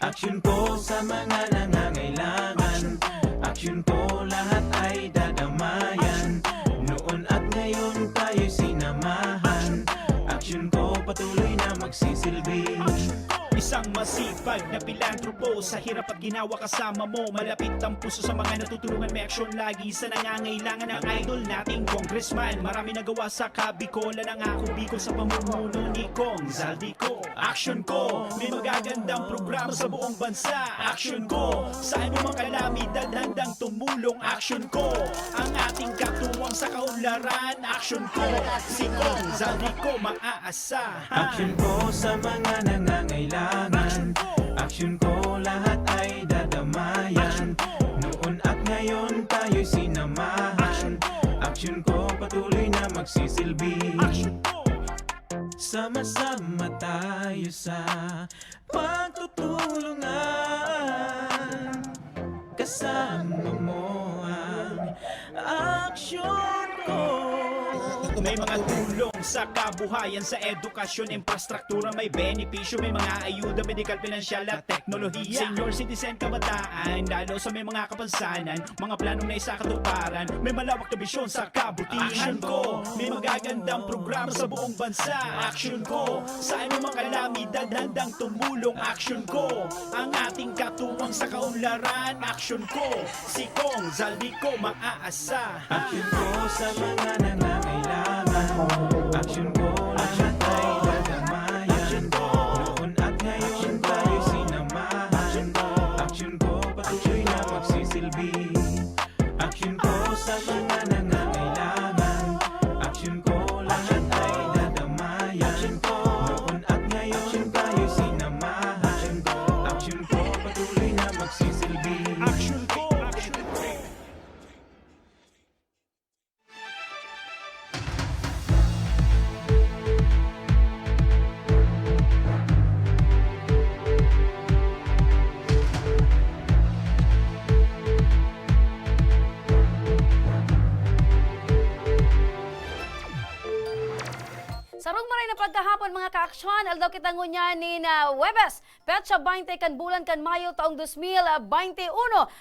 Aksyon ko sa mga nangangailangan. Aksyon ko lahat ay dadamayan. Noon at ngayon tayo'y sinamahan. Aksyon ko patuloy na magsisilbi. Isang masipag na pilantropo, sa hirap at ginawa kasama mo. Malapit ang puso sa mga natutulungan, may aksyon lagi sa nangangailangan ng idol nating congressman. Marami nagawa sa Kabikolan, ang ako Bicol sa pamumuno ni Kong Zaldico. Aksyon ko, may magagandang programa sa buong bansa. Aksyon ko, saan mo mang kalamidad handang tumulong. Aksyon ko, ang ating katuwang sa kaunlaran. Aksyon ko, si Kong Zaldico maaasahan. Aksyon ko sa mga nangangailangan. Aksyon ko lahat ay dadamayan. Noon at ngayon tayo'y sinamahan. Aksyon ko patuloy na magsisilbi. Sama-sama tayo sa pagtutulungan. Kasama mo ang aksyon ko. May mga tulong sa kabuhayan, sa edukasyon, infrastruktura, may benepisyo, may mga ayuda, medikal, pinansyal at teknolohiya. Senior citizen, kabataan, lalo sa may mga kapansanan, mga planong na isakatuparan, may malawak na bisyon sa kabutihan. Aksyon ko, may magagandang programa sa buong bansa. Aksyon ko, saan mo mga kalamidad handang tumulong. Aksyon ko, ang ating katuwang sa kaunlaran. Aksyon ko, si Kong Zaldico maaasahan. Aksyon ko sa mga nangangailangan. Aksyon ko lahat ay dadamayan. Noon at ngayon tayo sinamahan. Aksyon ko patuloy na magsisilbi. Aksyon ko sa mga nangangailangan. Aksyon ko lahat ay dadamayan. Noon at ngayon tayo sinamahan. Aksyon ko patuloy na magsisilbi. Aksyon ko. Sarong maray na pagkahapon mga kaaksyon, aldaw kita ngunya ni na Webes, petsa 20 kan bulan kan Mayo taong 2021.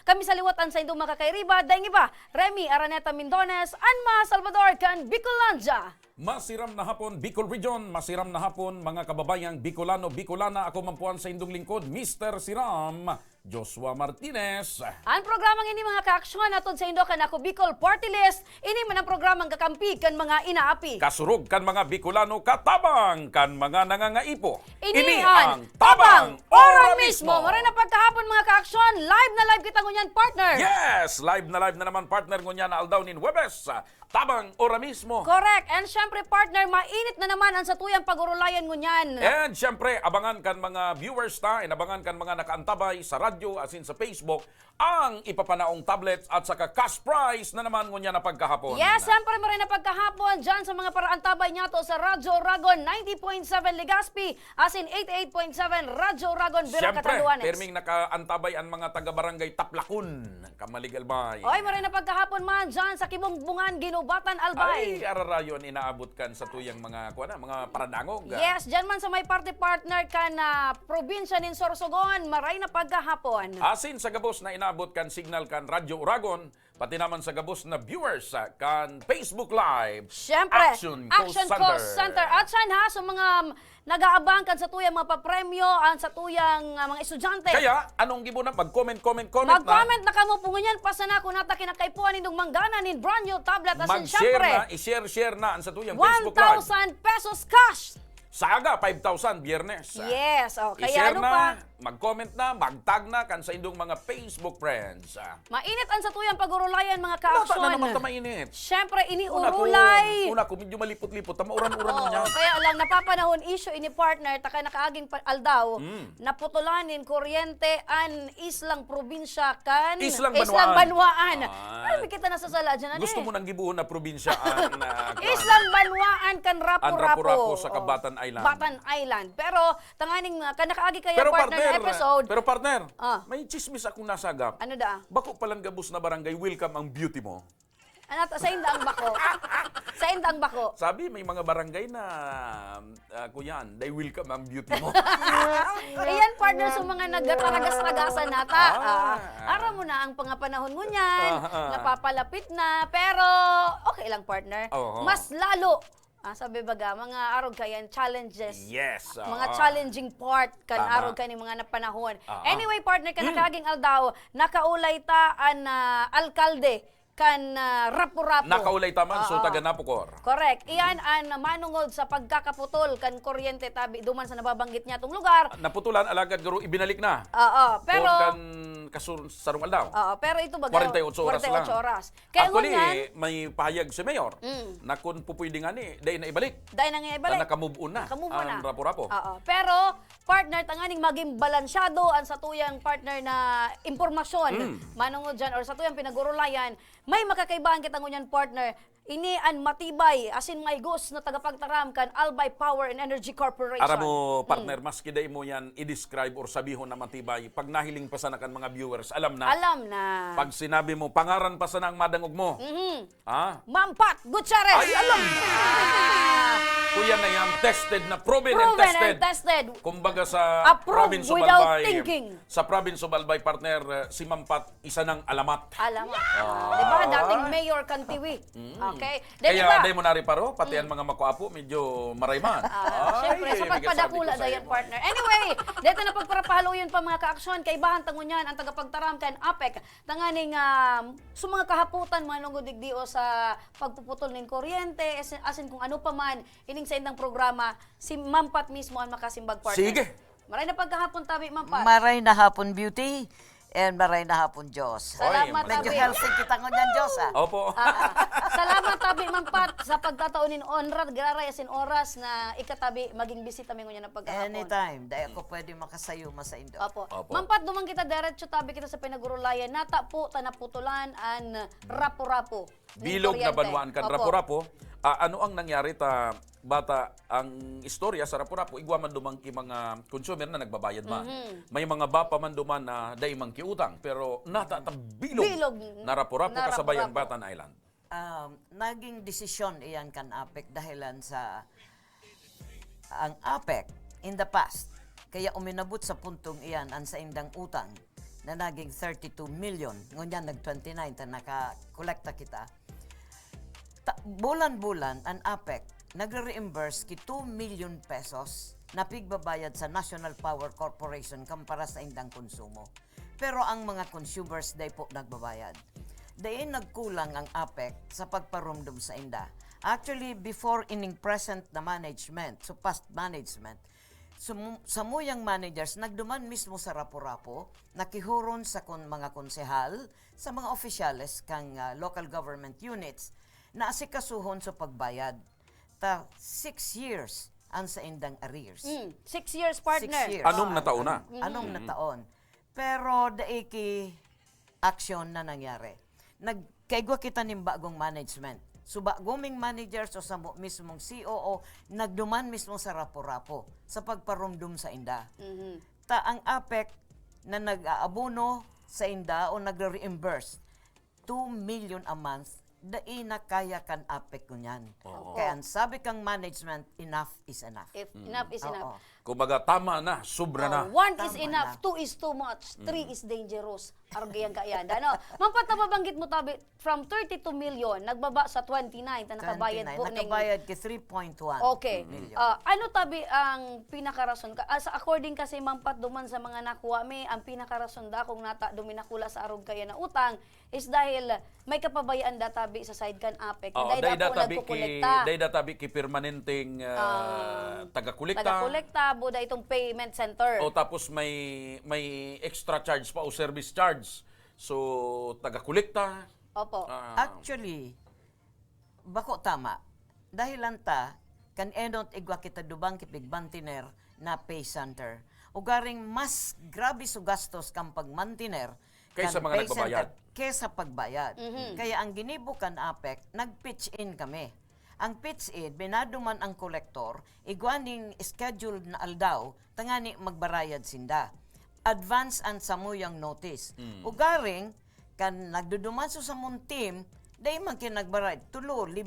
Kami sa liwatan sa indong makakairiba, daing iba, Remy Araneta Mindones, Anma Salvador kan Bicolandia. Masiram na hapon, Bicol Region. Masiram na hapon, mga kababayang Bicolano, Bicolana. Ako mampuan sa indong lingkod, Mr. Siram, Joshua Martinez. Ang programang ini mga kaaksyon atod sa indo kan ako Bicol Party List, ini man ang programang kakampi kan mga inaapi. Kasurog kan mga Bicolano, katabang kan mga nangangaipo. Ini ang Tabang Ora Mismo. Maray na pagkahapon mga kaaksyon, live na live kita ngunyan partner. Yes! Live na naman partner ngunya na aldaw nin Webes. Tabang Ora Mismo. Correct. And syempre partner, mainit na naman ang satuyang pag-urulayan ngunyan. And syempre, abangan kan mga viewers ta, inabangan kan mga nakaantabay sa radyo asin sa Facebook ang ipapanaong tablets at saka cash prize na naman ngunya na pagkahapon. Yes, syempre maray na pagkahapon dyan sa mga paraantabay niya to sa Radyo Ragon 90.7 Legazpi asin 88.7 Radyo Ragon Bira Syempre, Catanduanes. perming nakaantabay ang mga taga-barangay Taplakun, Kamaligalbay. Oy, maray na pagkahapon man dyan sa Kibumbungan, Ginubatan, Albay. Ay, ararayon inaabot kan sa tuyang mga mga paradangog. Yes, dyan man sa may party partner ka na probinsya nin Sorsogon, maray na pagkahapon. Asin sa gabos na inaabot kan signal kan Radyo Uragon, pati naman sa gabos na viewers kan Facebook Live. Siyempre, Action Call Center. At saan ha, sa mga nag-aabang kan sa tuyang mga papremyo, sa tuyang mga estudyante. Kaya, anong gibo na? Mag-comment na. Mag-comment na kamo po ngunyan, pasana kung nata kinakaipuan nindong manggana nin brand new tablet. Asin Mag-share syempre, na, i-share na ang sa tuyang Facebook Live. 1,000 pesos cash. Saga, 5,000 biyernes. Yes, kaya I-share ano na, pa? mag-comment na, mag-tag na kan sa indong mga Facebook friends. Mainit ang sa tuyang pag-urulayan mga Nata ka-aksyon. na naman ta mainit. Siyempre, iniurulay. Una ko medyo malipot-lipot, mauran-uran mo niya. Kaya lang napapanahon issue ini partner taka nakaaging aldaw naputulanin kuryente an islang probinsya kan Islang Banwaan. Ah. Ay, kita nasasala dyan. Gusto mo nang gibuhon na probinsya ang Islang Banwaan kan Rapu-Rapu. sa Kabatan Island. Batan Island. Pero tanganing kanakaagi kaya Pero partner na episode. Pero partner, Ah. may chismis akong nasagap. Ano da? Bako palang gabos na barangay, welcome ang beauty mo. Sa indang bako. Sa indang bako. Sabi, may mga barangay na, kuyan, they welcome ang beauty mo. Iyan, partner, sa mga nagtaragas-tagasan nata. Ah. Ara mo na ang panahon mo niyan, napapalapit na, pero okay lang, partner. Oo. Mas lalo, sabi baga, mga arog kayan, challenges. Yes. Mga challenging part kan Tama. arog kani mga napanahon. Oo. Anyway, partner, kan nakaging aldaw, nakaulay ta an alkalde kan rapo-rapo. Nakaulay taman, so Oo. taga Napocor. Correct. Iyan ang manungod sa pagkakaputol kan kuryente tabi duman sa nababanggit niya tong lugar. Naputulan, alagad garo ibinalik na. Oo, pero Kung kan sarong aldaw. oo, pero ito baga 48 oras 48 lang. oras. Kaya Actually, ngunyan, may pahayag si Mayor na kung pupwede nga ni, dahil na ibalik. dahil nang ibalik. Na naka-move on na Naka-move on ang na. rapo-rapo. Oo. Pero, partner, tanganing maging balansyado ang sa tuyang partner na impormasyon. Manungod dyan, or sa tuyang pinagurulayan, may makakaibaan kita ngunyan, partner, ini an matibay, asin may gus na tagapagtaram kan Albay Power and Energy Corporation. Ara mo, partner, maski day mo yan i-describe or sabihon na matibay, pag nahiling pa sa nakan mga viewers, alam na. Alam na. Pag sinabi mo, pangaran pa sa nang madangog mo. Mampat Gutierrez. Ay, alam na. Kuya na yan, tested na, proven, and Proven tested. and tested. Kumbaga sa Approved province of without Albay, thinking. sa province of Albay, partner, si Mampat, isa ng alamat. Alam mo. Di ba? Dating Mayor Kantiwi. Okay? Then, Kaya diba? day mo nariparo, pati ang mga makuapo, medyo marayman. Siyempre, sa pagpadakula dayan, partner. Anyway, dito na pagparapahaluyon pa mga kaaksyon, kaibahan tangunyan ang tagapagtaram kan APEC. Tanganing sa mga kahaputan, mga nungodigdio sa pagpuputol ng kuryente, asin kung ano pa man, ining sa indang programa, si Mampat mismo ang makasimbag, partner. Sige. Maray na pagkahapon tabi, Mampat. Maray na hapon beauty and maray na hapon Diyos. Salamat, Medyo tabi. healthy kita ngunyan Diyos Opo. Salamat tabi Mampat sa pagtataunin onra graray asin oras na ikatabi maging bisita mi ngunya na pagkahapon. Anytime. Dahil ako pwede makasayo sa Indo. Opo. Opo. Mampat dumang kita diretso tabi kita sa pinagurulayan nata po tanaputulan an rapo-rapo. ning Bilog na kuryente. banwaan kan Opo. rapo-rapo. Ano ang nangyari ta bata ang istorya sa rapo-rapo igwa man dumang mga consumer na nagbabayad man. May mga bapa man duman na day mang kiutang pero nata ta bilog, Bilog na rapo-rapo na kasabayang rapo-rapo. Batan Island. Naging desisyon iyan kan APEC dahilan sa ang APEC in the past. Kaya uminabot sa puntong iyan ang sa indang utang na naging 32 million. Ngunyan nag-29 ta nakakolekta kita. Bulan-bulan ang APEC nagre-reimburse ki 2 million pesos na pigbabayad sa National Power Corporation kampara sa indang konsumo. Pero ang mga consumers day po nagbabayad. Dayon nagkulang ang APEC sa pagparumdum sa inda. Actually, before ining present na management, so past management, samuyang managers nagduman mismo sa rapo-rapo, nakihuron sa mga konsehal, sa mga opisyales kang local government units, na asikasuhon sa pagbayad. 6 years ang sa indang arrears. 6 years, partner. 6 years. Anong nataon na? Anong nataon? Pero daiki action na nangyari. Nagkaigwa kita ng bagong management. So bagong managers o sa mismong COO, nagduman mismo sa rapo-rapo sa pagparumdum sa inda. Ang APEC na nag-aabono sa inda o nag-reimburse 2 million a month, dai na kaya kan APEC ko niyan. Kaya ang sabi kang management, enough is enough. If enough is enough. Kumbaga tama na, sobra na. 1 is Tama enough, na. 2 is too much, 3 is dangerous. Argayan ka yan. Ano? Mampat na babanggit mo tabi, from 32 million, nagbaba sa 29, na nakabayad 29, po. ning- nakabayad ki 3.1 Okay. million. Ano tabi ang pinakarason? According kasi Mampat duman sa mga nakuha mi, ang pinakarason da kung nata duminakula sa arog kaya na utang is dahil may kapabayaan da tabi sa side kan APEC. Dahil da po nagkukolekta. Day databi ki permanenteng taga-kolekta. Taga-kolekta, buda itong payment center. O tapos may extra charge pa o service charge. So taga-kolekta. Opo. Actually, bako tama. Dahil lang ta, kan enot igwa kita dubang kipig bantiner na pay center. Ugaring mas grabe su gastos kang pagmantiner Kaysa kan mga pay nagbabayad. center kaysa pagbayad. Kaya ang ginibo kan APEC, nag-pitch in kami. Ang pitch in, binaduman ang kolektor, igwaning scheduled na aldaw, tangani magbarayad sinda. Advance and samuyang notice. Ugaring, kan nagduduman sa mong team, Dahil man kinagbaray, 3, 5.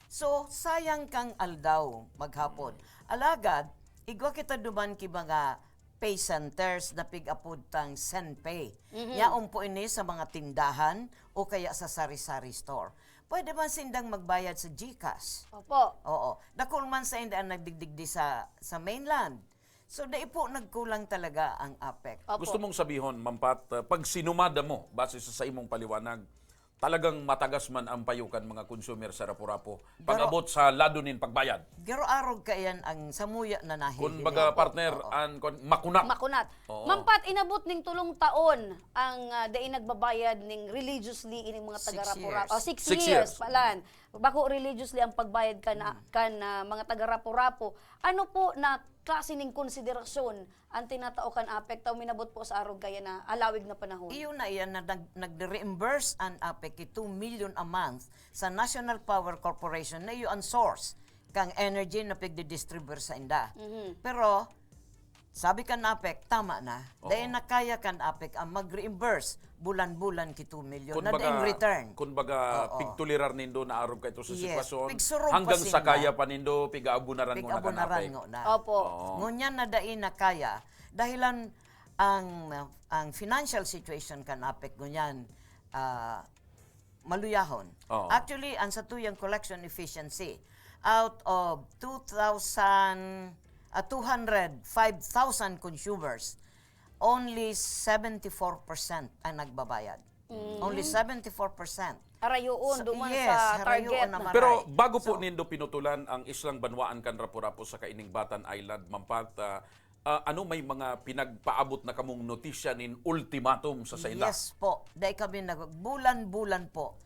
So, sayang kang aldaw maghapon. Alagad, igwa kita duman ki mga pay centers na pig-apod tang Senpay. Yaon po ini sa mga tindahan o kaya sa sari-sari store. Pwede man sindang magbayad sa GCash. Opo. Oo. Dakol man sa hindi ang nagdigdigdi sa mainland. So, dahil po nagkulang talaga ang APEC. Opo. Gusto mong sabihon, Mampat, pag sinumada mo, base sa imong paliwanag, talagang matagas man ang payukan mga consumer sa Rapu-Rapu. Pag-abot sa ladunin pagbayad. Garo arog kayan ang samuya na nahili. Kung baga partner, makunat. Makunat. Oo. Mampat, inabot ning 3 taon ang dai nagbabayad ning religiously ining mga 6 taga-Rapu-Rapu. years. 6 6 years years. palan. Bako religiously ang pagbayad kan mga taga-Rapu-Rapu. Ano po na klase ning konsiderasyon ang tinatao kan APEC taw minabot po sa arog kaya na alawig na panahon? Iyon na iyan na nag-reimburse ang APEC 2 million a month sa National Power Corporation na iyon ang source kang energy na pigdi-distribute sa inda. Pero, sabi kan APEC, tama na. Dahil nakaya kan APEC ang mag-reimburse bulan-bulan ki 2 million na in return. Kung baga, pigtulirar nindo na arog ka ito sa Yes, sitwasyon, pigsurog pa hanggang sa sinda. kaya pa nindo, piga-abunaran mo na Pig-abonaran kanapay. ngo na. Opo. Ngunyan na dai na kaya dahilan ang financial situation kan APEC ngunyan maluyahon. Oo. Actually, ang sa tuyang collection efficiency out of 205,000 consumers, only 74% ang nagbabayad. Only 74%. Arayoon duman yes, sa harayoon target naman. na. Pero bago po nindo pinutulan ang islang banwaan kan Rapu-Rapu sa Kaining Batan Island, Mampat, ano may mga pinagpaabot na kamong notisya nin ultimatum sa Sainda? Yes po. Dahil kami bulan-bulan po.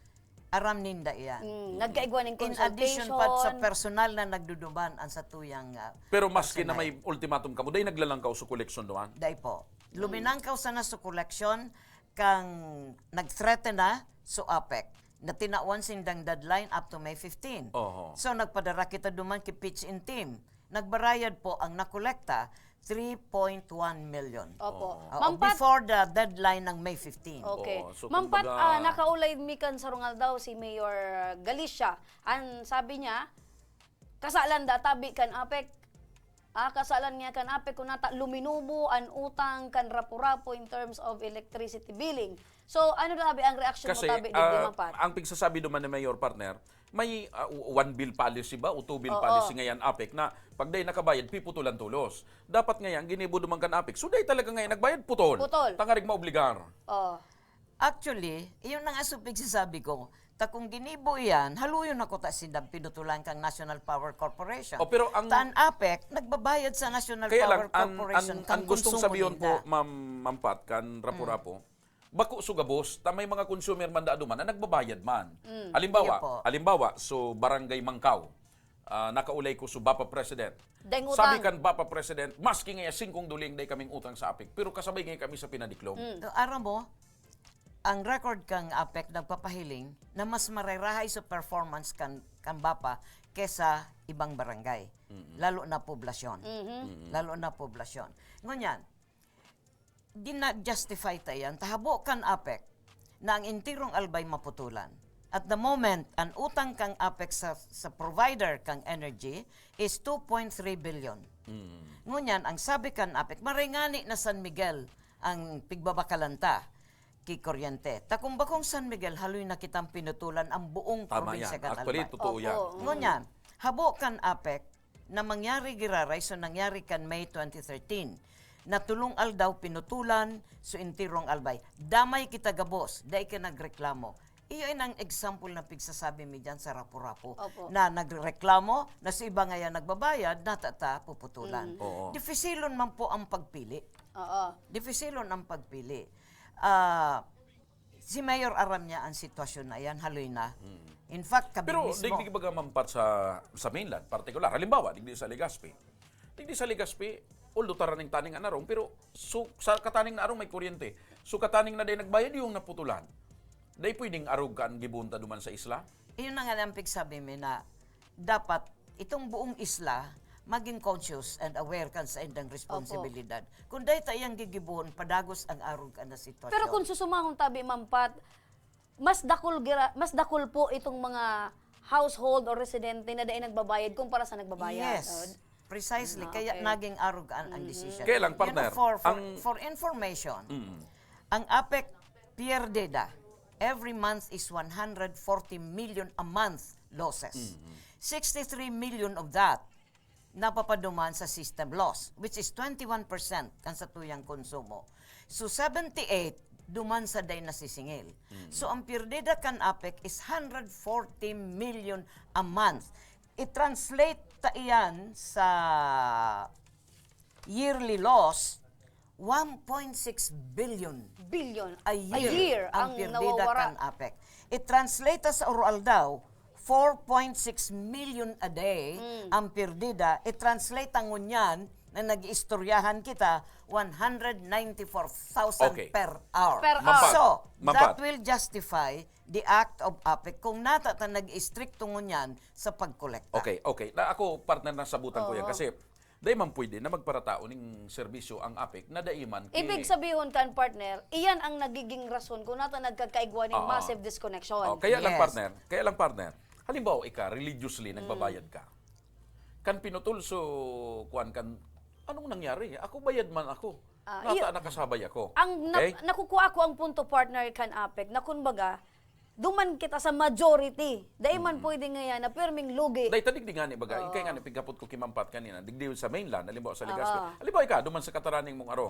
Aram ninda iyan. Nagkaigwa ning In consultation. addition pa sa personal na nagduduban ang sa tuyang Pero maski na may ultimatum kamo, dahil naglalangkaw sa koleksyon doon. dahil po. Luminangkaw sana sa collection kang nag-threaten na sa APEC na tinawan sindang deadline up to May 15. Oho. So nagpadara kita duman ki pitch in team. Nagbarayad po ang nakolekta 3.1 million. Opo. Oo, Mampat, before the deadline ng May 15. okay. Oo, so Mampat, kumbaga- nakaulay mikan sa rungal daw si Mayor Galicia. Ang sabi niya, kasalan da tabi kan APEC. Kasalan niya kan APEC kung nata luminubo ang utang kan Rapu-Rapu in terms of electricity billing. So, ano dabi ang reaction Kasi mo tabi dito, Mampat? ang pigsasabi naman ni Mayor Partner, may one bill policy ba o two bill policy ngayon APEC na pag day nakabayad piputulan tulos. Dapat ngayon ginibo duman kan APEC. So day talaga ngayon nagbayad putol. Putol. Tangarig maobligar. Oh. Actually, iyon ang asupig sasabi ko, ta kung ginibo yan, haluyon ako ta sindang pinutulan kang National Power Corporation. O, pero ang- Tan APEC, nagbabayad sa National Kaya Power lang ang Corporation kang gustong konsumo sabihin ninda. po Mampat kan Rapu-Rapu. Bako sugabos, ta may mga consumer man daado man na nagbabayad man. Iya po. Halimbawa, so Barangay Mangkaw, nakaulay ko so Bapa President. Deng utang. Sabi kan Bapa President, maski nga 5 duling day kaming utang sa APEC, pero kasabay nga kami sa pinadiklong. Aram mo, ang record kang APEC nagpapahiling na mas marirahay sa performance kan BAPA kesa ibang barangay. Lalo na poblasyon. Lalo na poblasyon. Ngunyan, di na-justify tayan, tahabo kan APEC na ang intirong albay maputulan. At the moment, ang utang kang APEC sa provider kang energy is 2.3 billion. Ngunyan, ang sabi kan APEC, maringani na San Miguel ang pigbabakalanta ki kuryente. Takong bakong San Miguel, haloy na kitang pinutulan ang buong Tama probinsya yan. kan Actually, albay. totoo yan. Ngunyan, habo kan APEC na mangyari giraray so nangyari kan May 2013 na tulong aldaw pinutulan so intirong albay. Damay kita gabos, dahil ka nagreklamo. Iyon ang example na pigsasabi mi dyan sa Rapu-Rapu Opo. na nagreklamo na sa iba ngayon nagbabayad natata puputulan. Oo. Difisilon man po ang pagpili. Oo. Difisilon ang pagpili. Si Mayor aram niya ang sitwasyon na yan, haloy na. In fact, kami Pero mismo. digdi baga Mampat sa mainland, partikular. Halimbawa, digdi sa Legazpi. Digdi sa Legazpi, although taraning taning anarong, pero sa kataning na arong may kuryente. So kataning na day nagbayad yung naputulan. Day pwedeng arog ka ang gibunta duman sa isla. Iyon na nga ang sabi mi na dapat itong buong isla maging conscious and aware kan sa indang responsibilidad. Kung dahil tayong gigibuhon, padagos ang arog ka na sitwasyon. Pero kung susumahon tabi, Mampat, mas dakol po itong mga household or residente na dahil nagbabayad kumpara sa nagbabayad. Yes. Precisely. Ah, Kaya okay. naging arrogant ang decision. Kaya lang, partner, For information, ang APEC pierdida every month is 140 million a month losses. 63 million of that napapaduman sa system loss, which is 21% kan sa tuyang konsumo. So 78 duman sa day nasisingil. So ang pierdida kan APEC is 140 million a month. I-translate ta iyan sa yearly loss 1.6 billion Billion a year, ang ang pierdida kan nawawara. APEC. I-translate ta sa oral daw 4.6 million a day ang pierdida. I-translate ang ngunyan na nag-istoryahan kita 194,000 Okay. per hour. Per Mampat. So, Mampat. that will justify the act of APEC kung nata ta nag-istrikto ngunyan sa pagkolekta. Okay. Na ako, partner, na sabutan ko yan. Kasi, dahil man pwede na magparatao ng serbisyo ang APEC na daiman. Ibig sabihin kan partner, iyan ang nagiging rason kung nato nagkakaigwa ng massive disconnection. Kaya lang, Yes. partner. Halimbawa, religiously, nagbabayad ka. Kan pinutol so, kuan kan, anong nangyari? Ako bayad man ako. Nata nakasabay ako. Ang Okay? nakukuha ko ang punto partner kan APEC na kumbaga duman kita sa majority. Dahil man pwede ngayon na perming lugi. Dahil tadig di nga ni baga, ikay nga ni pigapot ko kimampat kanina, digdi sa mainland, halimbawa sa Legazpi. Halimbawa ika, duman sa kataraning mong aro.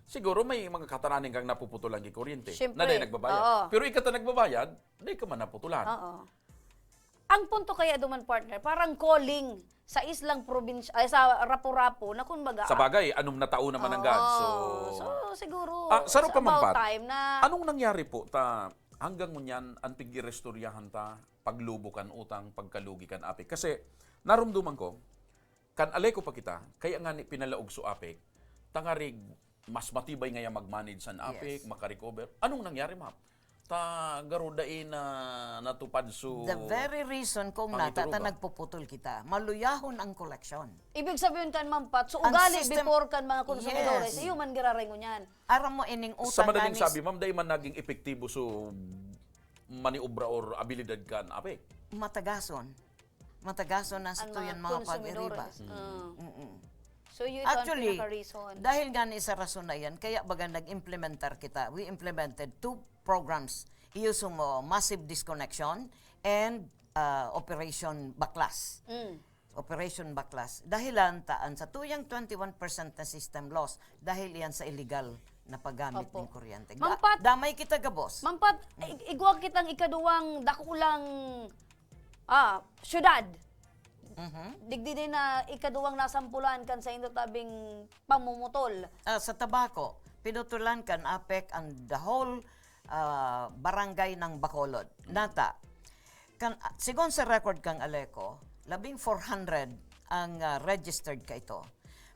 Siguro may mga kataraning kang napuputulan ng kuryente. Siyempre. Na dahil nagbabayad. Oo. Pero ikata nagbabayad, dahil ka man naputulan. Oo. Ang punto kaya duman partner, parang calling sa islang probinsya, ay sa Rapu-Rapu na kumbaga. Sa bagay, anong natao naman ang God. So, So siguro saro it's pa about mampat. time na Anong nangyari po ta hanggang ngunyan ang pigirestoryahan ta paglubukan utang pagkalugi kan APEC? Kasi narumduman ko kan alay ko pa kita kaya nga ni pinalaog so APEC tangarig mas matibay ngaya mag-manage san APEC, Yes. makarecover. Anong nangyari, ma'am? Ta garudain na natupad so The very reason kung nata ta Pangituruba. nagpuputol kita, maluyahon ang koleksyon. ibig sabihin kan mampat, so Ang ugali system- before kan mga konsumidores, Yes. iyo man girarengo niyan. Aram mo ining utang sa madaling ganis- sabi, ma'am, dahil man naging epektibo so maniobra or abilidad kan APEC. matagason. Matagason na sa Ang tuyan mga pag-iriba. konsumidores. So yun ang Actually, pinaka-reason. dahil gani sa rason na yan, kaya baga nag-implementar kita, we implemented 2 programs. Iuso mo massive disconnection and Operation Baklas. Operation Baklas. Dahilan taan sa tuyang 21% na system loss dahil yan sa illegal na paggamit Opo. ng kuryente. Mampat- Damay kita gabos. Mampat, igwa kitang ikaduwang dakulang syudad. Digdi din na ikaduwang nasampulan kan sa tabing pamumutol. Sa tabako, pinutulan kan APEC ang the whole barangay ng Bacolod. Nata, sigon sa record kang Aleco, 1,400 ang registered ka ito.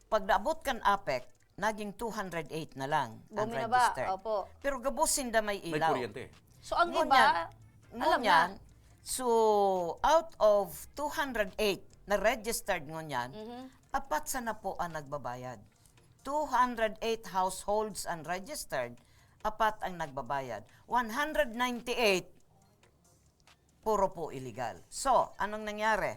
Pag naabot kan APEC, naging 208 na lang ang Bumi na ba? registered. Opo. Pero gabusin da may May ilaw. kuryente. So ang Ngunyan- iba, alam ngunyan, na. So, out of 208 na registered ngunyan, apat sa na po ang nagbabayad. 208 households ang registered, apat ang nagbabayad. 198, puro po illegal. So, anong nangyari?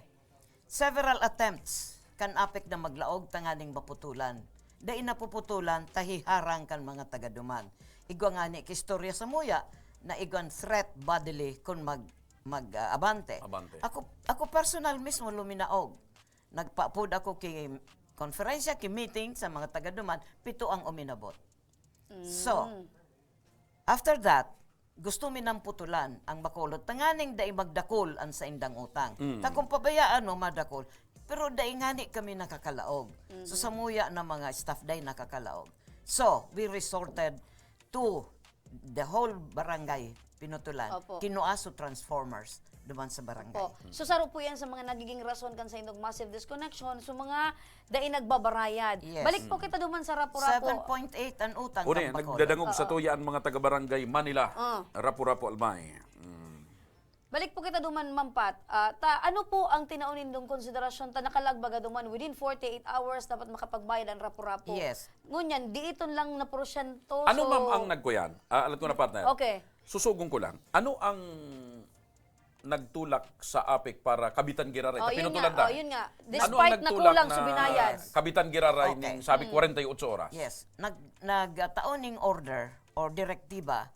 Several attempts kan APEC na maglaog tanganing maputulan. Dahil napuputulan, tahiharang kan mga tagaduman. Igwa nga ni kistorya sa muya, na igwan threat bodily kung abante. Abante. Ako personal mismo luminaog. Nagpaapod ako kay konferensya, kay meeting sa mga tagaduman, 7 ang uminabot. So, after that, gusto minang putulan ang Bacolod. Tanganing dai magdakol ang sa indang utang. Ta kung pabayaan mo madakol, pero dai ngani kami nakakalaog. So sa muya na mga staff dai nakakalaog. So, we resorted to the whole barangay pinutulan. Opo. Kinuaso transformers duman sa barangay. Po. So saro po yan sa mga nagiging rason kan sa indong massive disconnection, so mga dai nagbabarayad. Yes. Balik po kita duman sa Rapu-Rapu. 7.8 ang utang Una, ng Bacolod. nagdadangog sa tuya ang mga taga-barangay Manila, Ah. Rapu-Rapu, Albay. Balik po kita duman mampat. Ano po ang tinaunin dong konsiderasyon ta nakalagbaga duman within 48 hours dapat makapagbayad ang Rapu-Rapu. Yes. Ngunyan, di iton lang na porsyento. Ano, so, ma'am, ang nagkuyan? Alam ko na, partner. Okay. susugong ko lang. Ano ang nagtulak sa APEC para kabitan giraray? Oh, yun Pinutulad nga. na. Oh, yun nga. Ano ang Despite na nagtulak kulang sa binayad. kabitan giraray Okay. ning sabi 48 oras? Yes, nagtaoning order or direktiba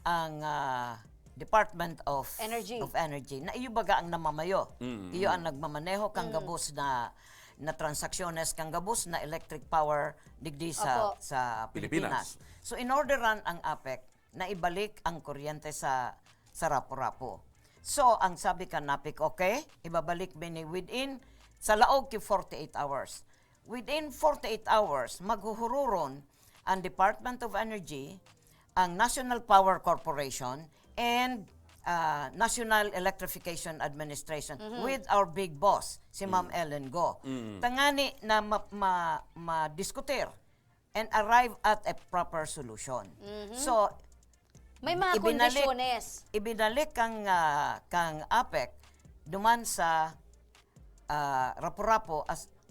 ang Department of Energy. na iyo baga ang namamayo. Iyo ang nagmamaneho kang gabos na transaksyonnes kang gabos na electric power digdi Opo. sa Pilipinas. Pilipinas. So in orderan ang APEC na ibalik ang kuryente sa Rapu-Rapu. So ang sabi ka NAPIC, okay, ibabalik bini within sa laog ki 48 hours. Within 48 hours maghuhururon ang Department of Energy, ang National Power Corporation, and National Electrification Administration with our big boss, si Ma'am Ellen Go. Tangani na ma-diskutir and arrive at a proper solution. So, May mga kondisyones. ibinalik kang APEC duman sa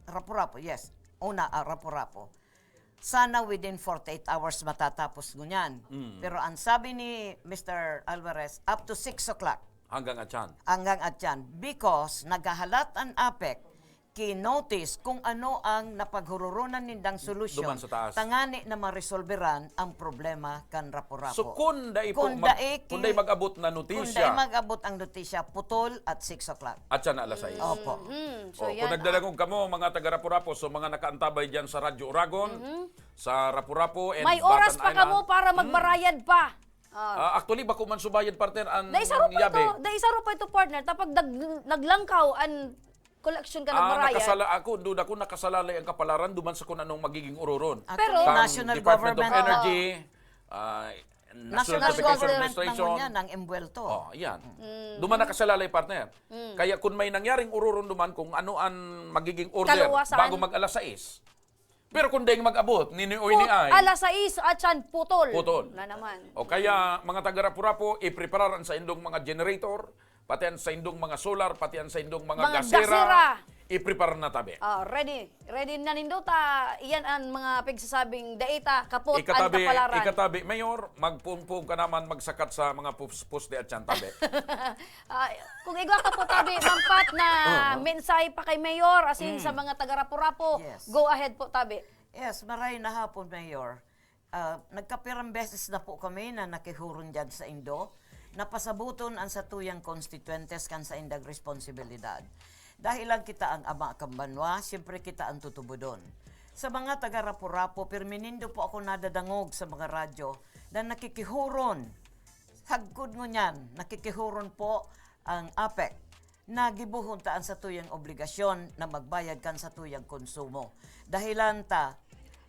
Rapu-Rapu, yes. Una, Rapu-Rapu. Sana within 48 hours matatapos ngunyan. Pero ang sabi ni Mr. Alvarez, up to 6 o'clock Hanggang atyan. hanggang atyan. Because naghahalat ang APEC kinotice kung ano ang napaghururunan nindang solusyon. Duman sa taas. Tangani na maresolveran ang problema kan Rapu-Rapu. So kung dai po Kung dai ki- kung dai mag-abot na Kung dahil notisya, mag-abot ang notisya, putol at 6 o'clock. atyan na alas 6. Opo. So Kung yan. nagdalagong kamo mga taga Rapu-Rapu, so mga nakaantabay diyan sa Radyo Oragon, sa Rapu-Rapu and May oras Batan pa Island. kamo para magbarayad pa. Actually bako man subayad partner ang Dahil saro pa yabe. ito, dahil saro pa ito partner, tapag naglangkaw ang collection ka nagbarayad. Nakasala ako, duda ko nakasalalay ang kapalaran duman sa kung anong magiging uroron. Pero- Kang National Department Government, of Energy, National Electrification Government Administration. naman yan, ang embuelto. Oh, yan. Duman nakasalalay partner. Kaya kung may nangyaring ururon duman kung ano ang magiging order Kaluwasan. bago mag alas 6. Pero kung daing mag-abot, ninioy ni ay. Alas 6 at yan, putol. Putol. Na naman. O kaya mga taga Rapu-Rapu, i-preparean sa indong mga generator, pati yan sa indong mga solar, pati yan sa indong mga, Mga gasera. gasera. I-prepare na tabi. Ready. Ready na nindo ta. Iyan ang mga pagsasabing daita, kapot, ang Ikatabi, kapalaran. Mayor, magpungpung ka naman magsakat sa mga puste at yan tabi. Kung igwa ka po tabi, mampat na mensahe pa kay Mayor, asin sa mga taga Rapu-Rapu, Yes. go ahead po tabi. Yes, maray na hapon, Mayor. Nagkapirang beses na po kami na nakihurun dyan sa Indo. Napasabuton ang satuyang constituentes kan sa indag responsibilidad. Dahil lang kita ang ama kambanwa, siyempre kita ang tutubudon. Sa mga taga Rapu-Rapu, perminindo po ako nadadangog sa mga radyo na nakikihuron. Hagkod mo niyan, nakikihuron po ang APEC na gibuhon taan sa tuyang obligasyon na magbayad kan sa tuyang konsumo. Dahilan ta,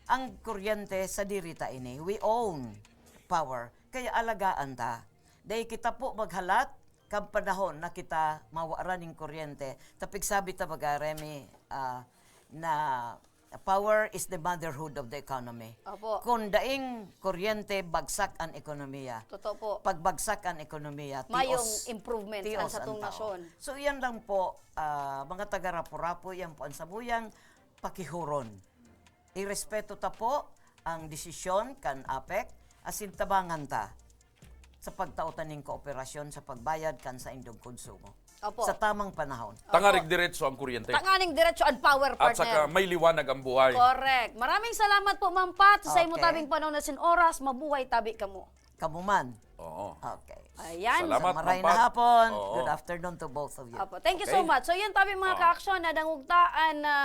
ang kuryente sa dirita ini, we own power, kaya alagaan ta. Dahil kita po maghalat, kang panahon na kita mawaran ng kuryente. Tapig sabi ta baga, Remy, na power is the motherhood of the economy. Opo. Kung daing kuryente, bagsak ang ekonomiya. Totoo po. Pagbagsak ang ekonomiya, Mayong improvement tios sa atong ang tao. nasyon. So yan lang po, mga taga Rapu-Rapu, yan po ang sabuyang pakihuron. Irespeto ta po ang desisyon kan APEC, asin tabangan ta sa pagtautan ng kooperasyon sa pagbayad kan sa indong konsumo. Opo. Sa tamang panahon. Tangarig diretso ang kuryente. Tanganing diretso ang power, At partner. saka may liwanag ang buhay. Correct. Maraming salamat po, Ma'am Pat. Sa imo Okay. tabing panahon na sin oras, mabuhay tabi kamo. Kamuman. Oo. Okay. Ayan. Salamat. Maray Ma'am na Pat. hapon. Oo. Good afternoon to both of you. Opo. Thank you Okay. so much. So yan tabi mga ka-aksyon na dangugtaan na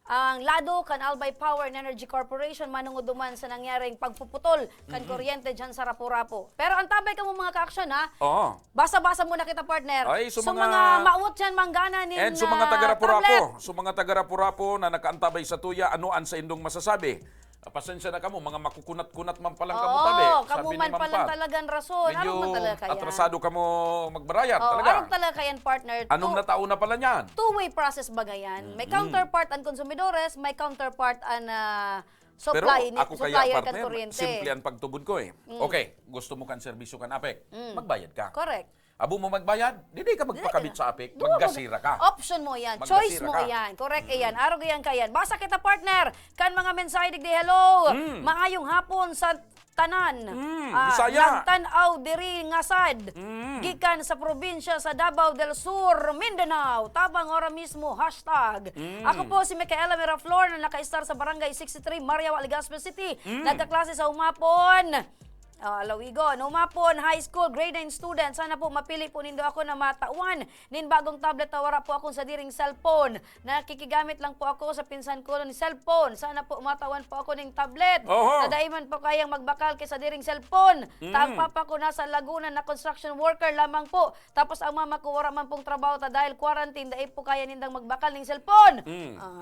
ang Lado kan Albay Power and Energy Corporation manunguduman sa nangyaring pagpuputol kan kuryente dyan sa Rapu-Rapu. Pero ang tabay ka mo mga ka-aksyon ha, Oo. basa-basa muna kita partner. Ay, so mga- mga maut dyan manggana ni And sa mga taga Rapu-Rapu, sa mga taga Rapu-Rapu na nakaantabay sa tuya, ano ang sa indong masasabi? Pasensya na kamo, mga makukunat-kunat man palang kamo tabi. Oo, Sabi kamu ni man Ma'am palang Pat. talagang rason. Medyo Anong man talaga kaya? atrasado kamo magbarayat Oh, talaga. anong talaga kayan partner? Anong nataon na pala niyan? Two-way process ba yan? May counterpart ang konsumidores, may counterpart ang Pero supply, ako kaya supplier kan partner, kuryente. simple ang pagtubod ko eh. Okay, gusto mo kan serbisyo kan APEC, magbayad ka. Correct. Abo mo magbayad, di ka magpakabit sa APEC, Duwa maggasira ka. Option mo yan. Maggasira Choice mo ka. yan. Correct yan. Araw yan kayan. Basa kita partner. Kan mga mensahe digdi hello. Maayong hapon sa tanan. Bisaya. Nagtan-aw diri nga sad. Gikan sa probinsya sa Davao del Sur, Mindanao. Tabang ora mismo hashtag. Ako po si Micaela Miraflor na naka-star sa Barangay 63, Mariawa, Legazpi City. Nagkaklase sa Umapon. Lawigo, Umapon High School, grade 9 student. Sana po mapili po nindo ako na matauan. Nin bagong tablet na wara po akong sa diring cellphone. Nakikigamit lang po ako sa pinsan ko ni cellphone. Sana po matawan po ako ning tablet. Oho. Nadaiman po kayang magbakal kay sa diring cellphone. Taang papa ko nasa Laguna na construction worker lamang po. Tapos ang mama ko wala man pong trabaho ta dahil quarantine. Dahil po kaya nindang magbakal ning cellphone.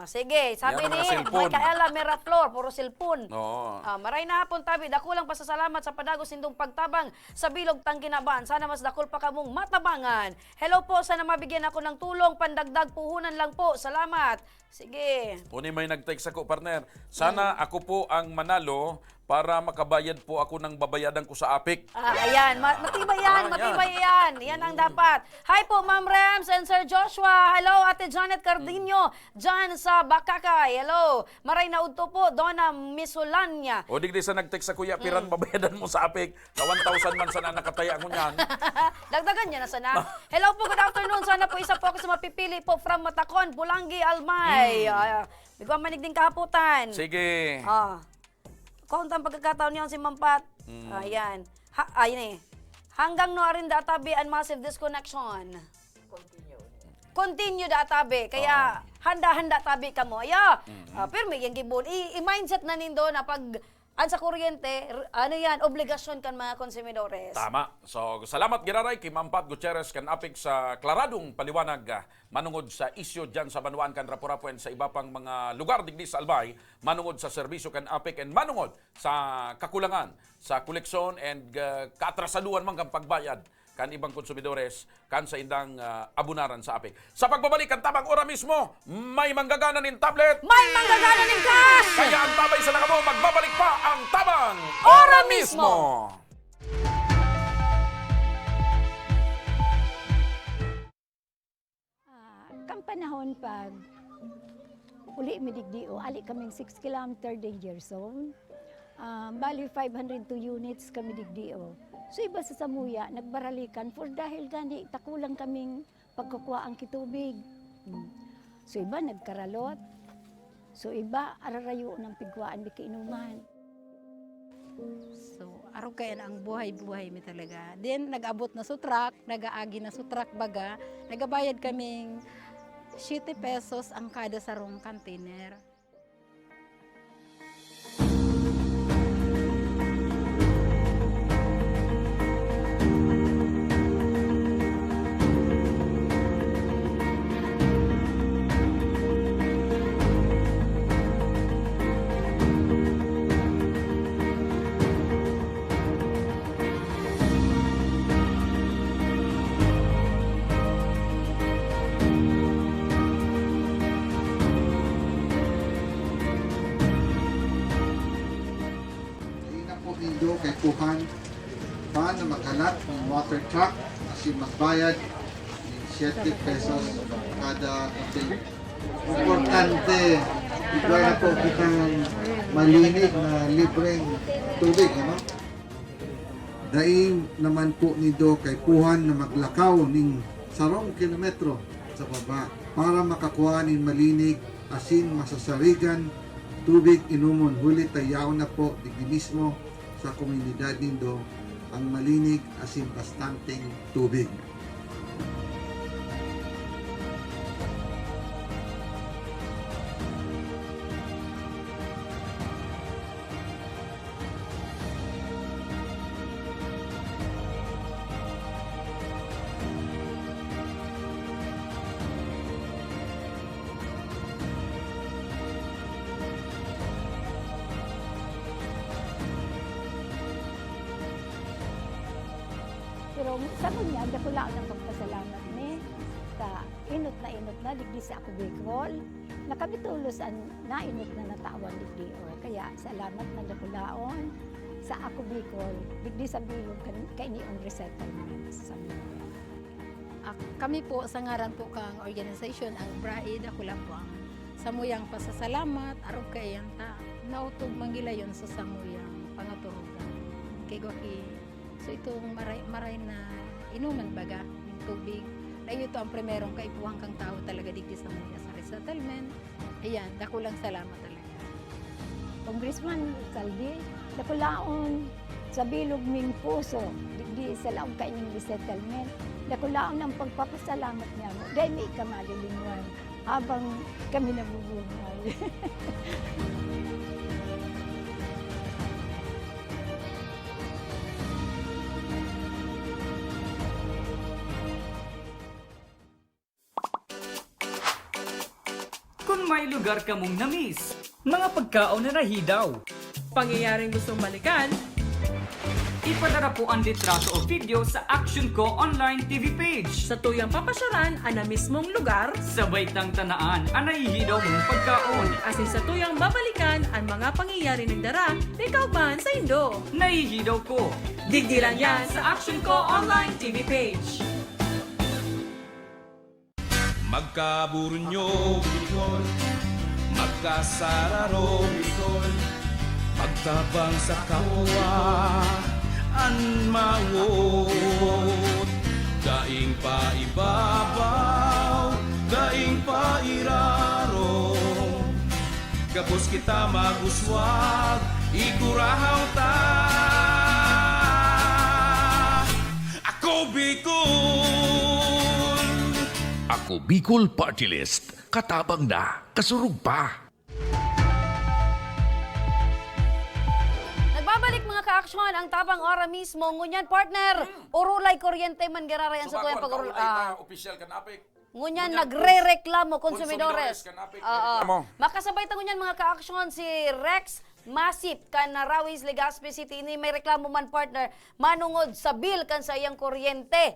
Sige, sabi Yan ang ni mga cellphone. Micaela Miraflor, puro cellphone. Oo. Maray na hapon tabi, dako lang pasasalamat sa padagos nindong pagtabang sa bilog tangkinaban. Sana mas dakol pa kamong matabangan. Hello po, sana mabigyan ako ng tulong, pandagdag puhunan lang po. Salamat. Sige. Uni may nag-text ako, partner. Sana ako po ang manalo para makabayad po ako ng babayadan ko sa APIC. Ayan, matibay yan, matibay yan. Yan ang dapat. Hi po, Ma'am Rems and Sir Joshua. Hello, Ate Janet Cardino. Dyan sa Bakakay. Hello. Maray na udto po, Donna Misulanya. O digdi sa nag-text ako, ya, piran babayadan mo sa APIC. Sa 1,000 man sana nakataya ko niyan. Dagdagan niya na sana. Hello po, good afternoon. Sana po isa po ako sa mapipili po from Matacon, Bulangi, Almay. Bigwang manig din kahaputan. Sige. Kauntang pagkakataon niyan si Mampat. Ayan. Ayun eh. Hanggang no arin databi and massive disconnection. Continue databi. Kaya handa-handa tabi ka mo. Pero may yung gibon. I-mindset na nindo na pag sa kuryente, ano yan, obligasyon kan mga konsumidores. Tama. So, salamat giraray kay Ma'am Pat Gutierrez kan APIC sa klaradong paliwanag manungod sa isyu dyan sa Banuan kan Rapu-Rapu and sa iba pang mga lugar digdi sa Albay, manungod sa serbisyo kan APIC and manungod sa kakulangan sa koleksyon and kaatrasaduan man kan pagbayad kan ibang konsumidores kan sa indang abunaran sa APIC. Sa pagbabalik kan tabang ora mismo, may manggagana nin tablet. May manggagana ng cash! Kaya ang tabay sa nakamo, magbabalik pa ang tabang Ora mismo! Kang panahon pag uli midigdio, ali kaming 6 kilometer danger zone. Bali 502 units kami digdio. So iba sa Samuya, nagbaralikan for dahil gani takulang kaming pagkukuha ang kitubig. So iba nagkaralot. So iba ararayo ng pigwaan di kainuman. So, araw kayan ang buhay-buhay mi talaga. Then, nag-abot na sutrak, nag-aagi na sutrak baga, nagabayad kaming 7 pesos ang kada sarong container. Indo kay Kuhan paano makalat ng water truck kasi magbayad ng 7 pesos kada container. Importante, ikaw na po kitang malinig na libreng tubig, ano? Daing naman po nido kay Kuhan na maglakaw ng 10 kilometro sa baba para makakuha ng malinig asin masasarigan tubig inumon. Huli tayaw na po digdi mismo sa komunidad nindo ang malinig asin bastanteng tubig. Pero sa kunya, dako lang ang pagpasalamat ni sa inot na digdi sa ako Bicol. Nakabitulos ang nainot na natawan digdi. Kaya salamat na dako laon sa ako Bicol digdi sa bilog kay niong resettlement sa mga. Kami po sa ngaran po kang organization ang BRAID, ako lang po ang samuyang pasasalamat, araw kayan ta, nautog manggilayon sa samuyang pangaturugan. kay Gwaki. So itong maray na inuman baga, yung tubig. Dahil ito ang primerong kaipuhang kang tao talaga digdi sa mga sa resettlement. Ayan, dako lang salamat talaga. Congressman Saldi, dakulaon sa bilog ming puso, digdi sa laong kaining resettlement. Dakulaon ang pagpapasalamat niya mo. Dahil may kamalilinwan habang kami nabubuhay. Kung may lugar ka mong namiss, mga pagkaon na nahidaw, pangyayaring gustong balikan, ipadara po ang litrato o video sa Action Ko online TV page. Sa tuyang papasyaran ana mismong lugar, Sabay tang tanaan ang nahihidaw mong pagkaon. asin sa tuyang babalikan ang mga pangyayari ng dara, ikaw man sa Indo. Nahihidaw ko. Digdi lang yan sa Action Ko online TV page. Magkaburunyo, Bicol. Magkasararo, Bicol. Magtabang sa kapwa, anmawot. Daing pa ibabaw, daing pa irarong. Kapos kita maguswag, igurahaw ta. Ako Bicol! Ako Bicol Party List. Katabang na, kasurug pa. Nagbabalik mga ka-aksyon ang tabang ora mismo. Ngunyan partner, urulay kuryente man gararay ang sa tuyang pag official kan apik. ngunyan nagre-reklamo konsumidores. Konsumidores, kanapik, Oo. reklamo. Makasabay ta ngunyan mga ka-aksyon si Rex Masip kan Rawis, Legazpi City ini may reklamo man partner manungod sa bill kan sa iyang kuryente.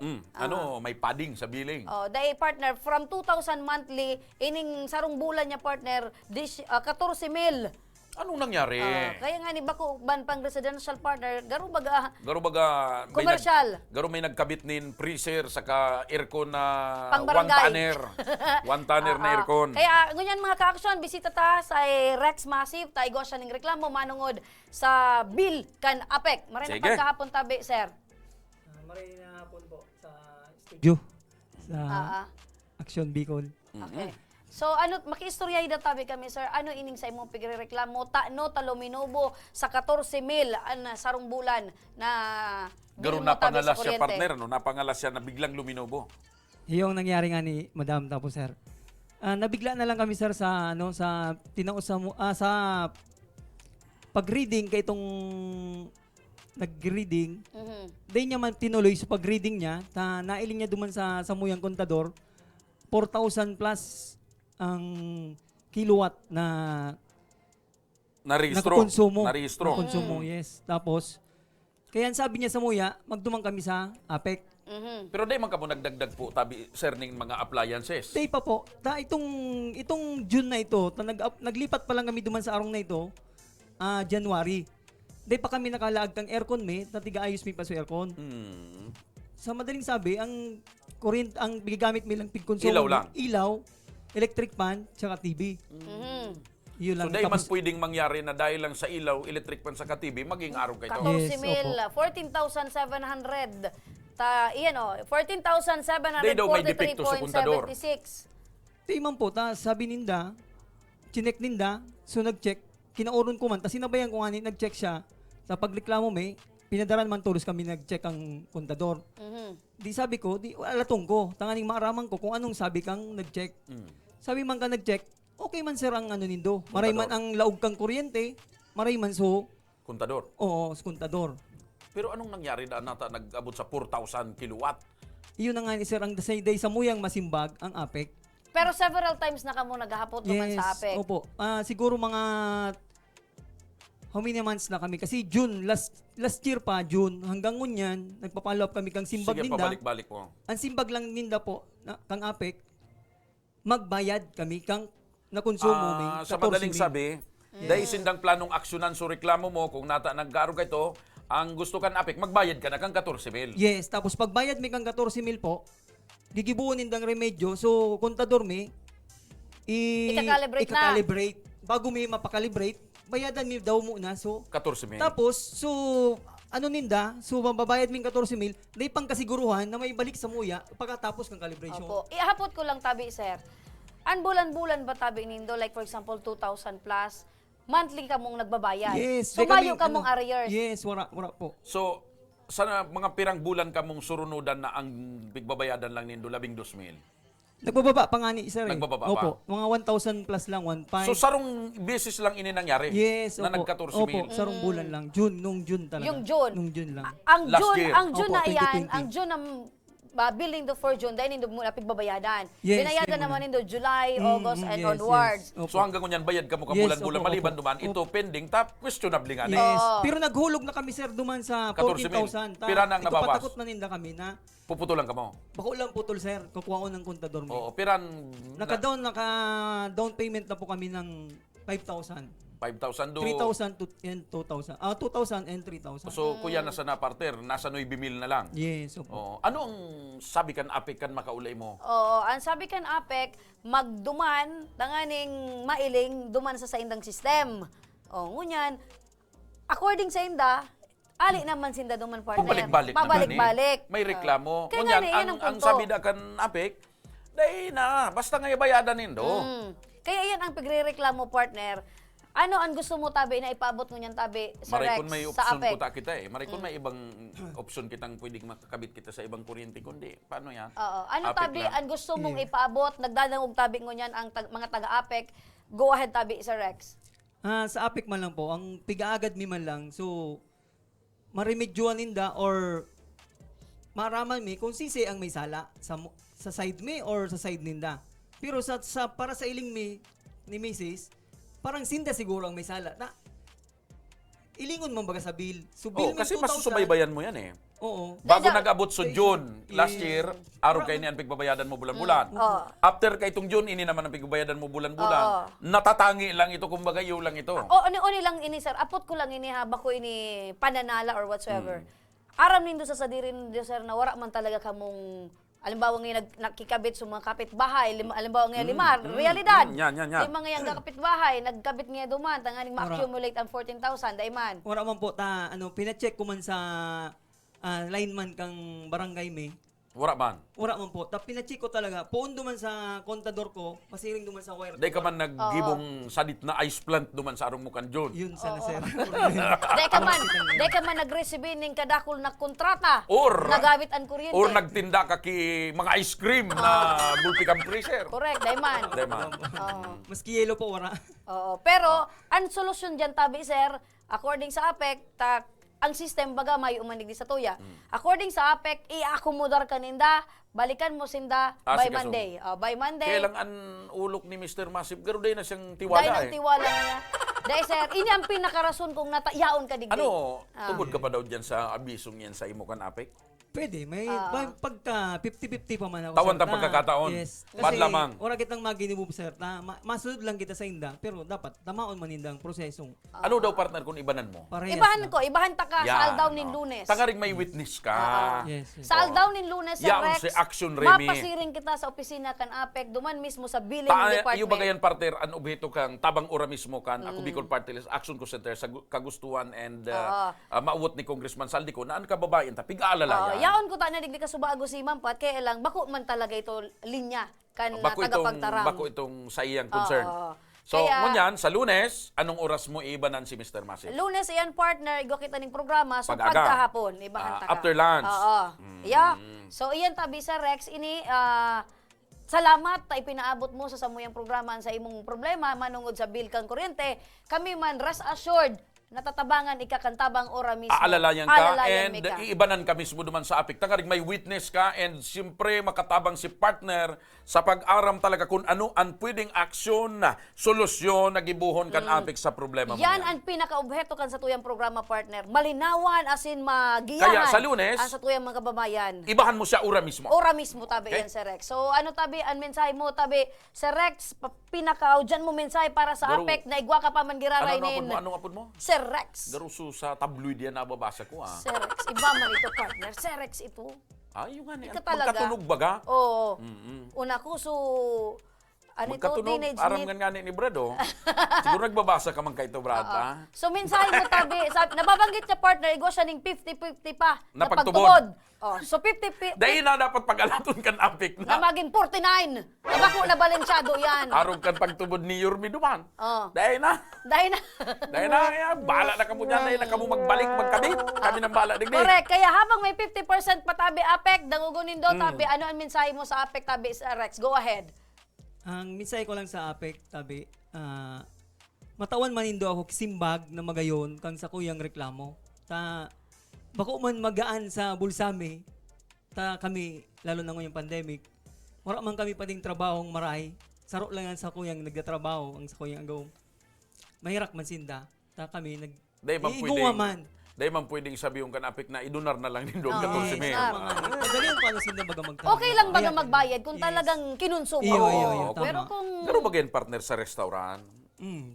May padding sa billing. Oh, dahil partner from 2,000 monthly ining sarong bulan niya partner 14,000. Anong nangyari? Kaya nga ni bako ban pang residential partner garo baga Garo baga Commercial. Garo may nagkabit nin freezer saka aircon na Pang one barangay. tanner. One tanner na aircon. Kaya ngunyan mga ka-aksyon, bisita ta sa Rex Massive, ta igwa siya ning reklamo manungod sa bill kan APEC. Maray na Sige. pagkahapon tabi, sir. Maray na hapon po sa studio sa Ah, Action Bicol. okay. So ano makiistoryahay da tabi kami sir. Ano ining sa imong pigreklamo ta no taluminobo sa 14,000 an sarong bulan na Garo bill mo tabi napangalas sa siya kuryente. partner, no? Napangalas siya na biglang luminobo. Yung nangyari nga ni Madam tapos sir. Nabigla na lang kami sir sa sa pag-reading kay itong nag-reading. Mhm. Di niya man tinuloy sa pag-reading niya, nailing niya duman sa muyang kontador 4,000 plus ang kilowatt na Narehistro. nakukonsumo. Narehistro. Nakonsumo, yes. Tapos, kaya ang sabi niya sa muya, magdumang kami sa APEC. Mhm. Pero di man ka mo nagdagdag po tabi sir ning mga appliances. Day pa po, itong June na ito, naglipat pa lang kami duman sa arong na ito, January. Day pa kami nakalaag kang aircon na tiga-ayos mi pa sa aircon. Sa madaling sabi, ang bigamit mi lang pigkonsumo. Ilaw lang. Ilaw, electric fan, tsaka TV. Mhm. Yun So lang. di man Tapos, pwedeng mangyari na dahil lang sa ilaw, electric pan sa TV, maging araw kayo. 14,000, Yes, 14,700. Iyan o, 14,743.76. Di daw may depekto sa kontador. di man po, sabi ninda, chinek ninda, so nag-check, kinauron ko man, tas sinabayan ko nga nag-check siya, sa pagreklamo pinadaran man tulos kami nag-check ang kontador. Mhm. Di sabi ko, di alatong ko, tanganing maaraman ko kung anong sabi kang nag-check. Sabi man ka nag-check, okay man sir ang nindo. Maray man ang laog kang kuryente, maray man Kontador. oo, sa kontador. Pero anong nangyari na nata nag-abot sa 4,000 kilowatt? Iyon na nga ni sir, ang day sa muyang masimbag, ang APEC. Pero several times na kamo naghahapot naman sa APEC. Opo. Siguro mga how many months na kami? Kasi June, last year pa, June, hanggang ngunyan, nagpa-follow up kami kang simbag Sige, ninda. pabalik-balik po. Ang simbag lang ninda po, kang APEC, magbayad kami kang nakonsumo. Sa madaling sabi, dahil sindang planong aksyonan so reklamo mo, kung nata nagkaro ka ito, ang gusto kan apik, magbayad ka na kang 14,000. Yes, tapos pagbayad mi kang 14,000 po, gigibuon nindang remedyo, so kontador Ika-calibrate Bago mi mapakalibrate, bayadan mi daw muna. So, 14,000. tapos, ano ninda, so mababayad ming 14,000, day pang kasiguruhan na may balik sa muya pagkatapos ng calibration. Opo. Ihapot ko lang tabi, sir. An bulan-bulan ba tabi nindo? Like for example, 2,000 plus, monthly ka mong nagbabayad. Yes. So, day mayo kaming, ka mong arrears. Yes, wala po. So, sana mga pirang bulan ka mong surunudan na ang bigbabayadan lang nindo 12,000. Nagbababa pa nga ni sir. Nagbababa pa? Opo, mga 1,000 plus lang, 1,500. So, sarong beses lang ini nangyari? Yes, Na opo. nag-14,000? Opo, sarong bulan lang. Nung June talaga. Yung June. Nung June lang. Ang Last June, year. ang June Opo, na iyan, 2020. ang June na billing do for June, dahil nindo muna pigbabayadan. Yes, Binayadan yun naman muna. nindo July, August, and yes, onwards. yes. Opo. So hanggang kunyan bayad ka mo ka Yes, bulan-bulan opo, maliban opo. duman ito pending tap questionable nga Yes. Oo. Pero naghulog na kami sir duman sa 14,000. 14,000. Pira nang nabawas? Patakot na ninda kami na puputulan ka mo. bako lang putol sir, kukuha ko ng kontador mo. Oo, piran Naka-down payment na po kami ng 5,000. 5,000 do. 3,000 and 2,000. 2,000 and 3,000. So kuya nasa na partner, nasa 9,000 na lang. Yes, opo. Oo. Ano ang sabi kan apik kan makaulay mo? Oo, ang sabi kan APEC, magduman, tanganing mailing, duman sa saindang system. O, ngunyan, according sa inda, ali naman sinda duman partner. Pabalik-balik naman Pabalik-balik. May reklamo. Kaya Kunyan, nga na, yan ang ang punto. sabi da kan apik, dahil na, basta nga bayadan nindo. Kaya yan ang pagre-reklamo, partner. Ano ang gusto mo tabi na ipaabot mo niyan tabi sa Maray Rex, kun may sa option APEC? po ta kita eh. Maray kun may ibang option kitang pwedeng makakabit kita sa ibang kuryente. Kundi, paano yan? Oo. Ano APEC tabi lang. ang gusto mong ipaabot? Nagdadangog tabi mo niyan ang mga taga-APEC. Go ahead tabi sa Rex. Sa APIC man lang po, ang pigaagad mi man lang, so marimedyoan ninda or maraman mi kung sisi ang may sala sa side mi or sa side ninda. Pero para sa iling mi ni Mrs., parang sinda siguro ang may sala. Na, ilingon man baga sa bill. So bill Oh, kasi 2,000. masusubaybayan mo yan eh. Oo. Bago Dada- nag-abot sa June last year, araw kayo niyan pigbabayadan mo bulan-bulan. After kay itong June, ini naman ang pigbabayadan mo bulan-bulan. Natatangi lang ito, kumbaga iyo lang ito. O, oni lang ini, sir. Apot ko lang ini, ha. Bako ini pananala or whatsoever. Aram nindo sa sadirin nindo, sir, na wala man talaga kamong alimbawa nga nakikabit sa mga kapitbahay, alimbawa nga limar, realidad. Yan. Lima nga yung kapitbahay, nagkabit nga duman, tanganing ma-accumulate ang 14,000, daiman. Wala man po pina-check ko man sa lineman kang barangay me. Wala man. Wala man po. Pina-check ko talaga. Poon duman sa kontador ko, pasiring duman sa wire. Day ka man naggibong sadit na ice plant duman sa arong mukan June. Yun sana sir. Dahil ka man nag-receive ng kadakol na kontrata. Or Nagamit ang kuryente. Or nagtinda ka ki mga ice cream na multi-cam freezer. Correct, daiman. Daiman. Maski yellow po, wala. Oo. Pero, ang solusyon dyan, tabi, sir, according sa APEC, ang system baga may umanig di sa tuya. According sa APEC, i-accommodar ka ninda, balikan mo sinda by sige, Monday. By Monday. Kailang an ulok ni Mr. Massive, pero day na siyang tiwala Dahil ang tiwala niya. Dahil sir, ini ang pinakarason kung natayaon ka digdi. Ano, tugod ka pa daw dyan sa abisong yan sa imo kan apek? Pwede. May pagka 50-50 pa man ako. Tawan sir, tang pagkakataon. Yes. Bad Kasi lamang. wala kitang maginibub, sir. Masunod lang kita sa inda. Pero dapat tamaon man indang prosesong Ano daw partner kung ibanan mo? parehas Ibahan lang. ko, ibahan ta ka Yan, sa aldaw nin no. Lunes. Tangaring may witness ka. Yes, yes. Sa aldaw nin Lunes, sir Yaon Rex, si Action Remy. mapasiring kita sa opisina kan APEC, duman mismo sa billing Yung department. bagayan partner, an objeto kang tabang ora mismo kan, ako Bicol Party List Action ko Center sa kagustuhan and mauwot ni Congressman Saldi ko, naan ka babayan, tapig-aalala yan. Yaon ko ta na digdi ka subago si Mampat, kaya lang, bako man talaga ito linya kan tagapagtarang. Bako itong sa iyang concern. So, Kaya- ngunyan, sa Lunes, anong oras mo ibanan si Mr. Massive? Lunes, iyan partner, igo kita ning programa, so Pag-aga. pagkahapon, ibahan ta ka. After lunch. Oo. Yeah. So, iyan tabi sa Rex, ini, salamat ta ipinaabot mo sa samuyang programa sa imong problema, manungod sa bill kang kuryente. Kami man, rest assured, natatabangan ikakantabang ora mismo. Aalalayan ka Aalalayan mi and iibanan ka mismo duman sa apik. Tangaring may witness ka and siyempre makatabang si partner sa pag-aram talaga kung ano ang pwedeng aksyon na solusyon na gibuhon kan apik sa problema mo. Yan ang pinaka-obheto kan sa tuyang programa, partner. Malinawan, asin magiyahan. Kaya sa Lunes, ang sa tuyang mga kababayan. Ibahan mo siya ura mismo. Ora mismo tabi Okay. yan, Sir Rex. So, ano tabi, ang mensahe mo tabi, Sir Rex, pinaka-dyan mo mensahe para sa Garo- APEC na igwa ka pa man giraray nin. Anong apod mo? Sir Rex. Garuso sa tabloid yan nababasa ko ah. Sir Rex. Iba man ito, partner. Sir Rex ito. Ay, yung nga Ika talaga. magkatunog baga? Oo. Una ko, so, Ano ito, Magkatunog, teenage aram need? nga ni Brad, oh. Siguro nagbabasa ka man kay ito, Brad, ha? So mensahe mo tabi, nababanggit niya partner, igwa siya ning 50-50 pa Na na pagtubod. pagtubod. Oh, so 50 Dahil na dapat pag-alaton kan apik na na. maging 49. Nabako na balensyado yan. Arong kan pagtubod ni Yormi duman. Oh. Dahil na. Dahil na. Dahil na, bala na kamo dyan. Dahil na kamo magbalik, magkabit. Kami nang bala, digdi. Correct. Kaya habang may 50% pa tabi APEC, dangugunin do tabi, ano ang mensahe mo sa APEC tabi, Rex? Go ahead. Ang mensahe ko lang sa APEC, tabi, matawan manindo ako kisimbag na magayon kang sa kuyang reklamo. Bako man magaan sa bulsami, kami, lalo na ngayong pandemic, wala man kami pating trabahong maray, saro lang yan sa kuyang nagtatrabaho, ang sa kuyang agaw. Mahirap man sinda, kami iiguwa man. Dahil man pwedeng sabi yung kanapik na idunar na lang din doon 14 mil. Madali yung paano sinda baga magtrabaho. Okay lang baga Ayan. magbayad kung talagang kinonsumo. Iyo, tama. Pero kung... Pero magayon partner sa restaurant.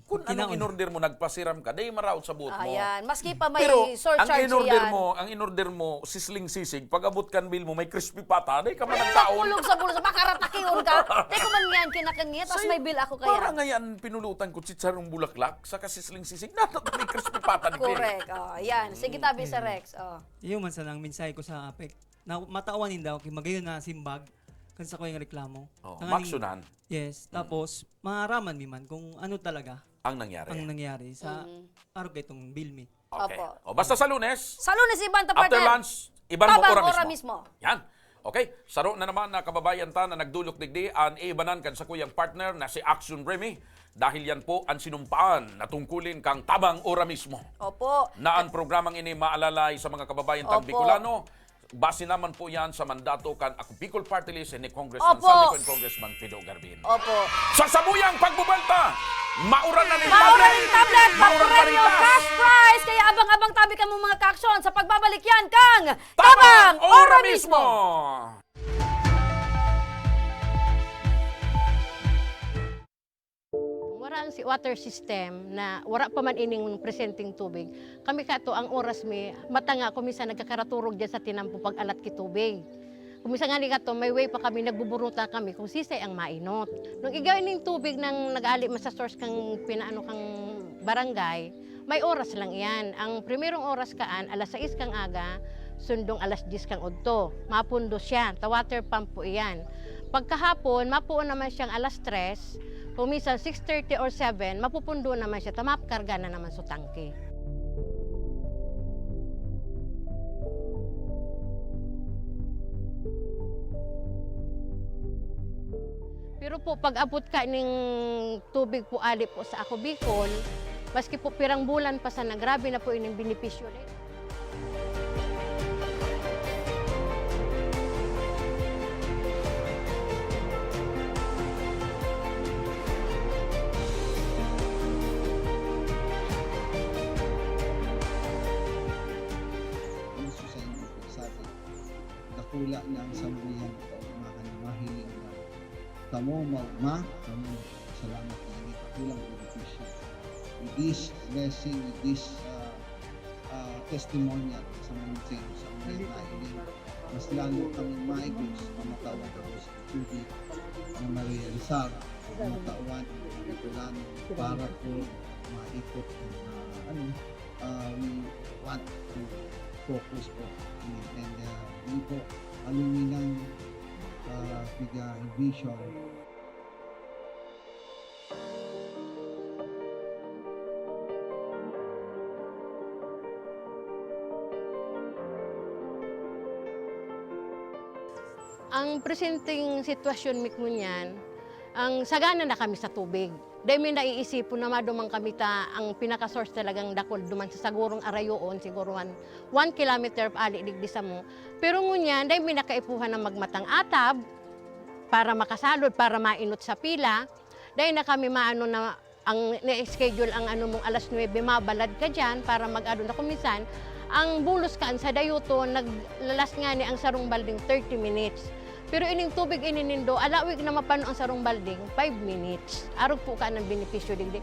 Kung anong Kinaon. inorder mo, nagpasiram ka, dahil maraot sa buot mo. Ayan, maski pa may Pero ang surcharge inorder yan. ang inorder mo, sisling sisig, pag abot kan bill mo, may crispy pata, dahil ka man ang taon. Pakulog sa bulsa, makaratakiyon ka. Teko man yan, kinakangit, tapos may bill ako Para kaya. ngayon, pinulutan ko chicharong bulaklak, saka sisling sisig, natat may crispy pata ni bill. Correct. Oh, yan. Sige tabi sa Rex. Oh. Yung man sa nang mensahe ko sa APEC, na matawanin daw, kay magayon na simbag, kan sa kuyang reklamo. Oh, Tanganing- maksunan Yes, tapos maraman mi man kung ano talaga ang nangyari. ang nangyari sa araw kay itong Bilmi. Okay. Opo. O, basta sa Lunes, Sa Lunes, iban ta after partner. lunch, iban mo Tabang ora ora mismo. mismo. Yan. Okay, saro na naman na kababayan ta na nagdulok digdi ang ibanan kan sa kuyang partner na si Action Remy. Dahil yan po ang sinumpaan na tungkulin kang tabang ora mismo. Opo. Na ang programang ini maalalay sa mga kababayan tang Opo. Bicolano. Base naman po yan sa mandato kan Ako Bicol Party List ni Congressman Opo. Saldico and Congressman Pido Garbin. Opo. Sa sabuyang pagbubalta, mauran na ni Maura ng tablet, Mauran pa rin pag-premyo, ta. cash prize. Kaya abang-abang tabi ka mo mga kaaksyon sa pagbabalik yan kang Tabang ora mismo! Wala ang si water system na wala pa man ining presenting tubig. Kami kato ang oras mi matanga kumisa nagkakaraturog diyan sa tinampo pag alat ki tubig. Kumisa nga ni kato may way pa kami nagbuburuta kami kung sisay ang mainot. Nung igawin ning tubig nang nag-ali sa source kang pinaano kang barangay, may oras lang iyan. Ang primerong oras kaan alas 6 kang aga, sundong alas 10 kang udto. Mapundo siya, ta water pump po iyan. Pagkahapon, mapuon naman siyang alas 3, kung minsan 6:30 or 7, mapupundo naman siya, tamapkarga na naman sa tangke. Pero po, pag abot ka ng tubig po ali po sa Ako Bicol, maski po pirang bulan pa sana, grabe na po yung benepisyo rin. gusto sa inyo po sa atin. Dakula na ang sambuyan ko, mahiling na. Kamo maugma, kamo salamat na ini kakulang benepisyo. With this blessing, with this testimonial sa mga sa mga nailing, mas lalo kami maigos, mamatawan ako sa tubig na ma-realizar, mamatawan, Bicolano, para po maikot we want to focus po and hindi po aluminang piga vision. Ang presenting sitwasyon mikmo niyan, ang sagana na kami sa tubig. Dahil may naiisipon na madumang kami ang pinaka-source talagang dakol duman sa sagurong arayoon, siguro 1 kilometer ali digdi sa mo. Pero ngunyan, dahil may nakaipuhan na magmatang atab para makasalod, para mainot sa pila. Dahil na kami maano na ang na-schedule ang ano mong alas 9, mabalad ka dyan para mag-ano na kumisan. Ang bulos kaan sa dayuto, naglalas nga ni ang sarong balding 30 minutes. Pero ining tubig ininindo, alawig na mapano ang sarong balding, 5 minutes. Arog po ka ng benepisyo digdi.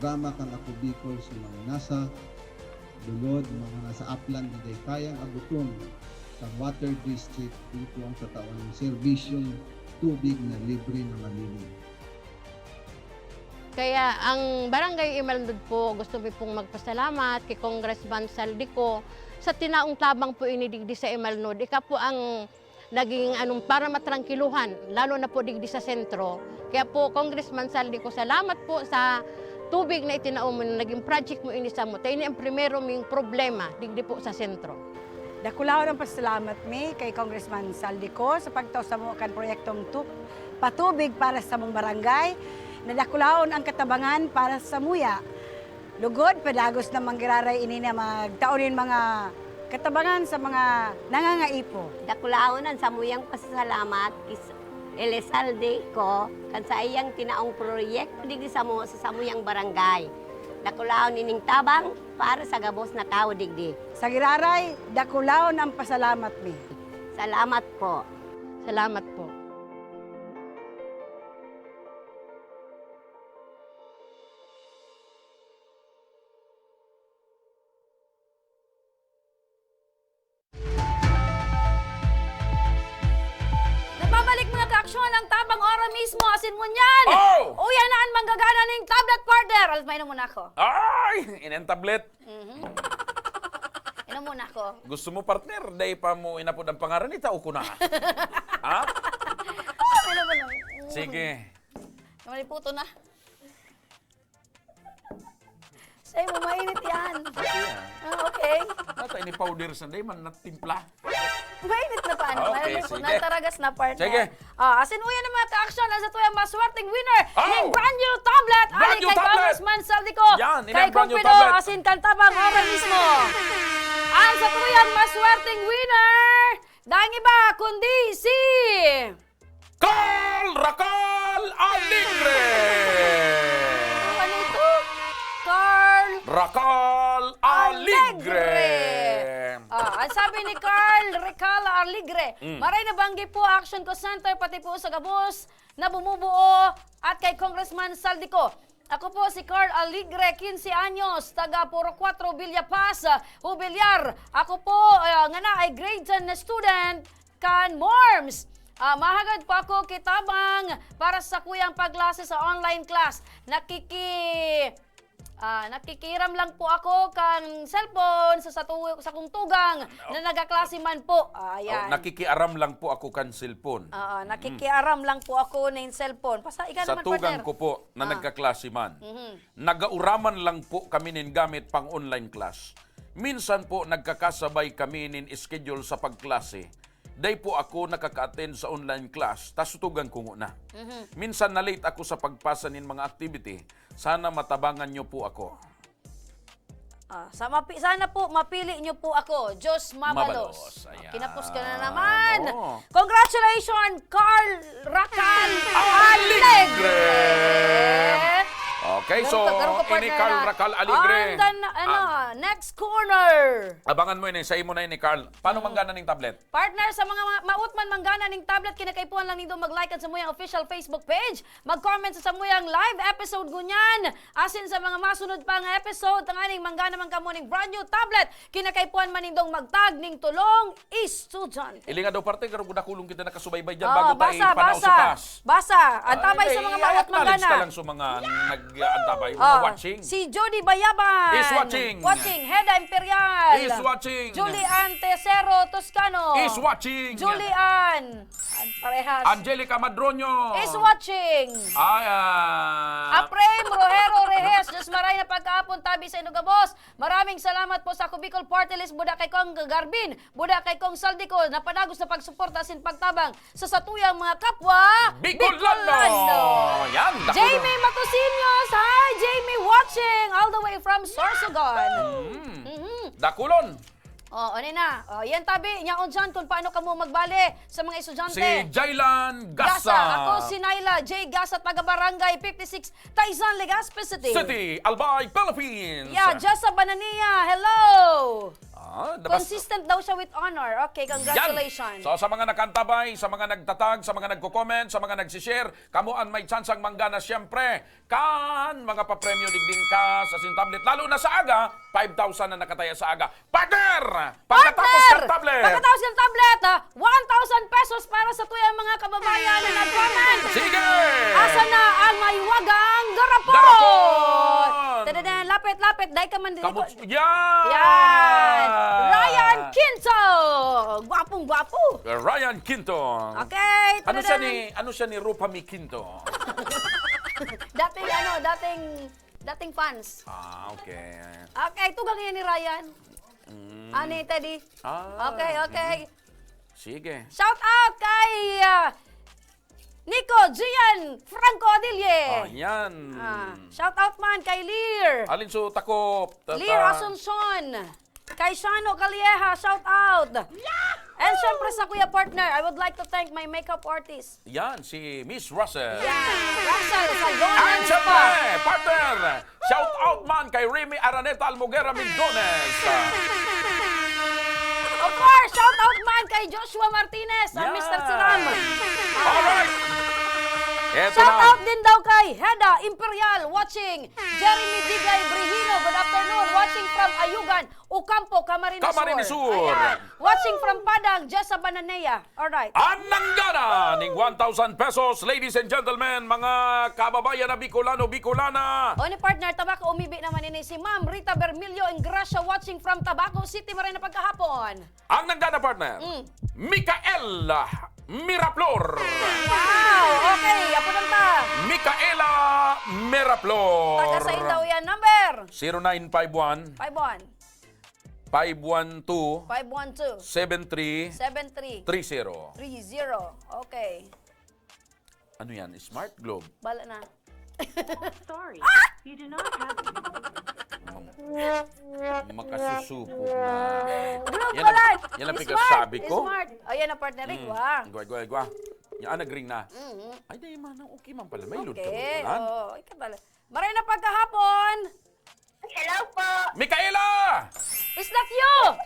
programa kang Ako Bicol sa mga nasa dulod, mga nasa upland na day kayang abuton sa water district dito ang katawan ng serbisyong tubig na libre na malinis. Kaya ang Barangay Imalnod po, gusto mo pong magpasalamat kay Congressman Saldico sa tinaong tabang po inidigdi sa Imalnod. Ika po ang naging para matrangkiluhan, lalo na po digdi sa sentro. Kaya po, Congressman Saldico, salamat po sa tubig na itinaom mo, naging project mo inisa mo. Tayo ni ang primero ming problema digdi po sa sentro. Dakulaw ng pasalamat mi kay Congressman Saldico sa pagtaw sa mga kan proyektong patubig para sa mong barangay. Nadakulaon ang katabangan para sa muya. Lugod, padagos na manggiraray ini na magtaonin mga katabangan sa mga nangangaipo. Dakulaonan sa muyang pasasalamat is Elizalde ko kan sa iyang tinaong proyekto digdi sa samuyang barangay. Dakulaon ining tabang para sa gabos na tao digdi. Sa giraray, dakulaon ang pasalamat mi. Salamat po. Salamat po. Nagbabalik mga kaaksyon ang tabang ora mismo, asin mo niyan. Oh! Uyan na ang manggagana ng tablet partner. Almainom muna ako. Ay! Inen tablet. Inom muna ako. Gusto mo partner, day pa mo inapod ang pangaran ni tao ko na. Ha? Inom muna. Sige. Maliputo na. Sa'yo mo, mainit yan. Okay. Nata ini powder sanday man natimpla. Mainit na pa. Okay, Ano? sige. Nataragas na partner. Sige. Asin uyan ng mga ka-action sa tuyang maswerteng winner Oh! ng brand new tablet. Brand Ali new kay tablet! Congressman Saldico. Yan, Kay ilang brand new Kumpido, tablet? asin kantabang ora mismo. Ang sa tuyang maswerteng winner, dahil iba kundi si... Carl Racal Aligre! Ano ito? Carl Racal Aligre! Ang sabi ni Carl Recala Aligre, maray na banggi po Action Ko Center pati po sa Gabos na bumubuo at kay Congressman Saldico. Ako po si Carl Aligre, 15 anyos, taga Puro 4, Villa Paz, Hubilyar. Ako po nga na ay grade 10 na student kan Morms. Mahagad po ako kitabang para sa kuyang paglase sa online class. Nakikiram lang po ako kang cellphone sa kong tugang na nagaklase man po. Ayan. Nakikiaram lang po ako kan cellphone. Nakikiaram lang po ako ng cellphone. Ika Sa naman, tugang partner. ko po na nagkaklase man. Nagauraman lang po kami nin gamit pang online class. Minsan po nagkakasabay kami nin schedule sa pagklase. Day po ako nakaka-attend sa online class, tas tutugan ko muna. Minsan na late ako sa pagpasa nin mga activity. Sana matabangan nyo po ako. Sana po mapili nyo po ako. Diyos Mabalos. Ayan. Kinapos ka na naman. Oo. Congratulations, Carl Racal Aligre! Okay, so ini Carl Racal Aligre. And then, next corner. Abangan mo yun, sa imo na yun ni Carl. Paano manggana ng tablet? Partner, sa mga mautman manggana ng tablet, kinakaipuan lang nito mag-like at sa muyang official Facebook page. Mag-comment sa muyang live episode gunyan. Asin sa mga masunod pang episode, tanganing manggana man kamo ng brand new tablet. Kinakaipuan man nindong magtag ning tulong estudyante. Ili nga daw parte, karoon kulong kita nakasubaybay dyan bago tayo panaw sa pass. Basa. Antabay sa mga maut manggana. ka lang sa mga nag-antabay, mga watching. Si Jody Bayaban. Is watching. Heda Imperial. Is watching. Julian Tesero Toscano. Is watching. Julian. Parehas. Angelica Madroño. Is watching. Aprem Rojero Rehes. Diyos maray na pagkaapon tabi sa Inugabos. Maraming salamat po sa Kubicol Party List. Buda kay Kong Garbin. Buda kay Kong Saldico. Napadagos na pagsuporta sin pagtabang sa satuyang mga kapwa. Bicolano. Yan. Jamie Matosinos. Hi, Jamie watching all the way from Sorsogon. Dakulon. Ano na? Yan tabi, nyaon dyan kung paano ka mo magbale sa mga estudyante. Si Jailan Gasa. Ako si Naila J. Gasa, taga Barangay 56, Taysan, Legazpi City. Albay, Philippines. Yeah, just sa Banania. Hello. Consistent daw siya with honor. Okay, congratulations. Yan. So sa mga nakantabay, sa mga nagtatag, sa mga nagko-comment, sa mga nagsishare, kamuan may chance ang manggana siyempre. Kan mga papremyo digding ka sa tablet. Lalo na sa aga, 5,000 na nakataya sa aga. Partner! Pagkatapos ng tablet! Pagkatapos ng tablet, 1,000 pesos para sa tuyang mga kababayan na nag-comment. Sige! Asa na ang maywagang garapon? Garapon! Tadadaan, lapit, dahil ka man dito. Yan! Yan! Ryan Quinto! Gwapong-gwapo. Ryan Quinto. Okay, Ano siya ni Rupami Quinto? dating fans. Okay. Okay, tugang yan ni Ryan. Ani, Teddy. Okay. Sige. Shout out kay Nico Gian Franco Adilye. Yan. Shout out man kay Lear. Alin so takop. Lear Asuncion. Kay Shano Calieja, shout out. And syempre sa kuya partner, I would like to thank my makeup artist. Yan, si Miss Russell. Russell, sa And syempre, partner, shout out man kay Remy Araneta Almoguera Mendones. Of course, shout out man kay Joshua Martinez, Mr. Siram. Alright. Eto Shout na. out din daw kay Heda Imperial watching. Jeremy Digay Brihino, good afternoon. Watching from Ayugan, Ocampo, Camarines Sur. Camarines Sur. Ayan. Watching from Padang, Jessa Bananea. Alright. Ananggana ning 1,000 pesos, ladies and gentlemen, mga kababayan na Bicolano, Bicolana. O ni partner, Tabaco umibi naman ini si Ma'am Rita Bermilio Ingracia watching from Tabaco City, Marina pagkahapon. Ang nanggana partner, Mikael Miraplor. Wow, okay, apo lang ta. Micaela Miraplor. Taga sa daw yan, number 0951 512 512 73 73 30. 30. Okay. Ano yan? Smart Globe? Bala na. Sorry, you do not have Makasusuko na. Globe Yan pala. yan ang pagkasabi ko. Smart. Ayan na partner, Wah. Gwa. Yan, nag-ring na. Ay, di man. Okay man pala. May load ka Okay. man. Oh, ikaw pala. Marina pagkahapon. Hello po. Micaela! Is that you?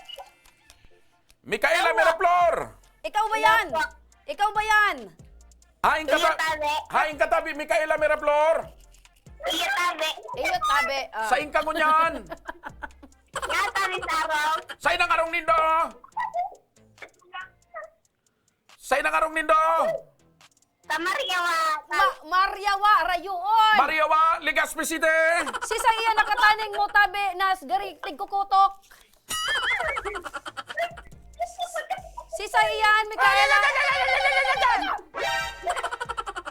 Micaela Miraplor! Ikaw ba yan? Ikaw ba yan? Haing katabi, Micaela Miraplor! Iyot tabi. Sa ingka mo niyan! Sa inang arong nindo! Sa inang arong nindo! Sa Mariawa. Mariawa, Rayuon. Mariawa, Legazpi City! Si sa iya nakataning mo tabi nas gari tigkukutok. Si sa iyan, Micaela.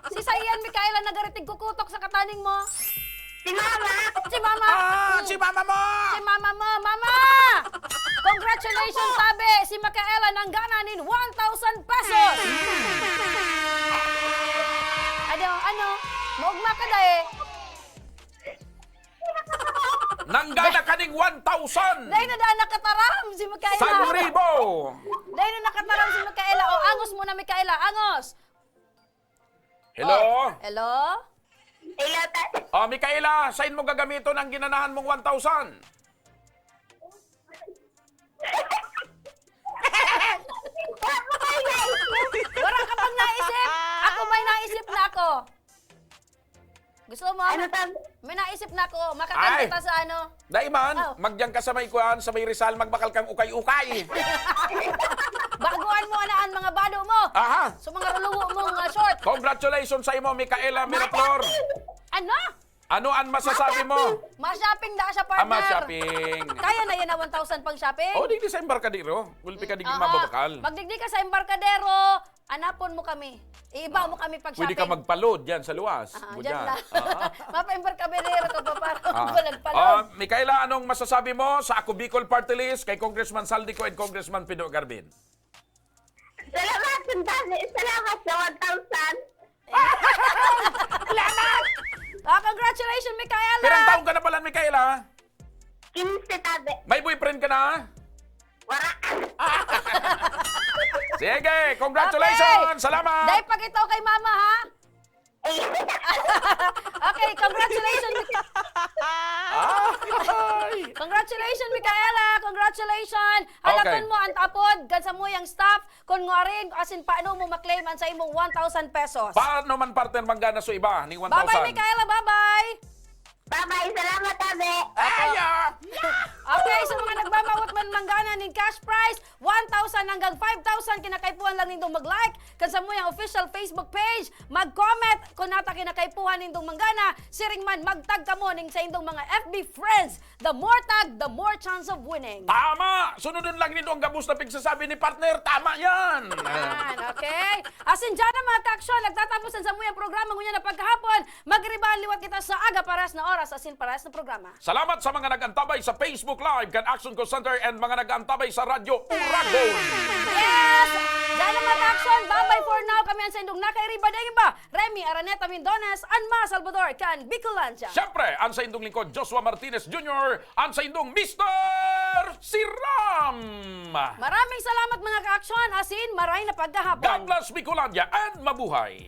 Si sa iyan, Micaela, nagari tigkukutok sa kataning mo. Si Mama. Si Mama. Si Mama mo! Si Mama mo, Mama! Congratulations, sabi. Si Micaela nanggana nin 1,000 pesos. Ano? Maugma ka da eh. Nanggana ka ning 1,000! Dahil na daan nakataram si Micaela. San Ribo! Dahil na nakataram si Micaela. O, angos muna, Micaela. Angos. Hello? Hello? Micaela, saan mo gagamiton ang ginanahan mong 1,000? Wala ka pang naisip. Ako may naisip na ako. Gusto mo? May naisip na ako. Makatay kita sa ano? Daiman, magdiyan ka sa may kuan, sa may Rizal, magbakal kang ukay-ukay. Baguan mo anaan mga bado mo. Aha! So mga ruluwo mong short. Congratulations sa imo, Micaela Miraplor. Ano? Ano ang masasabi mo? Ma-shopping na siya, partner. Ma-shopping. Kaya na yan na 1,000 pang shopping? Di sa Embarcadero. Gulpi ka di mababakal. Magdigdi ka sa Embarcadero, anapon mo kami. Iba mo kami pag shopping. Pwede ka magpaload dyan sa luwas. Diyan lang. Mapa-Embarcadero ka pa para nagpalod. Micaela, anong masasabi mo sa Ako Bicol Party List kay Congressman Saldico and Congressman Pido Garbin? Salamat sa 1,000. Salamat! Congratulations, Micaela! Pirang taong ka na pala, Micaela? 15 tabi. May boyfriend ka na? Wala. Sige, congratulations! Okay. Salamat! Dahil pag ito kay Mama, ha? Okay, congratulations. Congratulations, Micaela! Congratulations! Halakan Okay. mo ang tapod, gansa mo yung staff, kung nga rin, asin paano mo maklaim ang sa imong 1,000 pesos. Paano man partner manggana so iba ni 1,000? Bye-bye, Micaela! Bye-bye! Bye-bye, salamat, Abe. Okay, sa mga nagbamawat man manggana ng cash prize, 1,000 hanggang 5,000 kinakaipuhan lang nindong mag-like kansa mo yung official Facebook page, mag-comment kung nata kinakaipuhan nindong manggana, siring man magtag ka mo ning sa indong mga FB friends. The more tag, the more chance of winning. Tama! Sunodon lang nito ang gabos na pigsasabi ni partner. Tama yan! Yan, okay? Asin dyan na mga ka-aksyon, nagtatapos sa mo yung programa ngunyan na pagkahapon, magribahan liwat kita sa aga paras na oras, asin paras na programa. Salamat sa mga nag-antabay sa Facebook Live, kan Action Call Center, and mga nag-antabay sa Radyo Uragon. Yes! Dyan na mga ka-aksyon, bye-bye for now. Kami ang sa indong nakairiba na iba, Remy Araneta Mindones, and Ma Salvador, kan Bicolandia. Siyempre, ang sa indong lingkod, Joshua Martinez Jr., ang sa indong Mr. Siram. Maraming salamat mga ka-aksyon, asin maray na pagkahapon. God bless Bicolandia and mabuhay!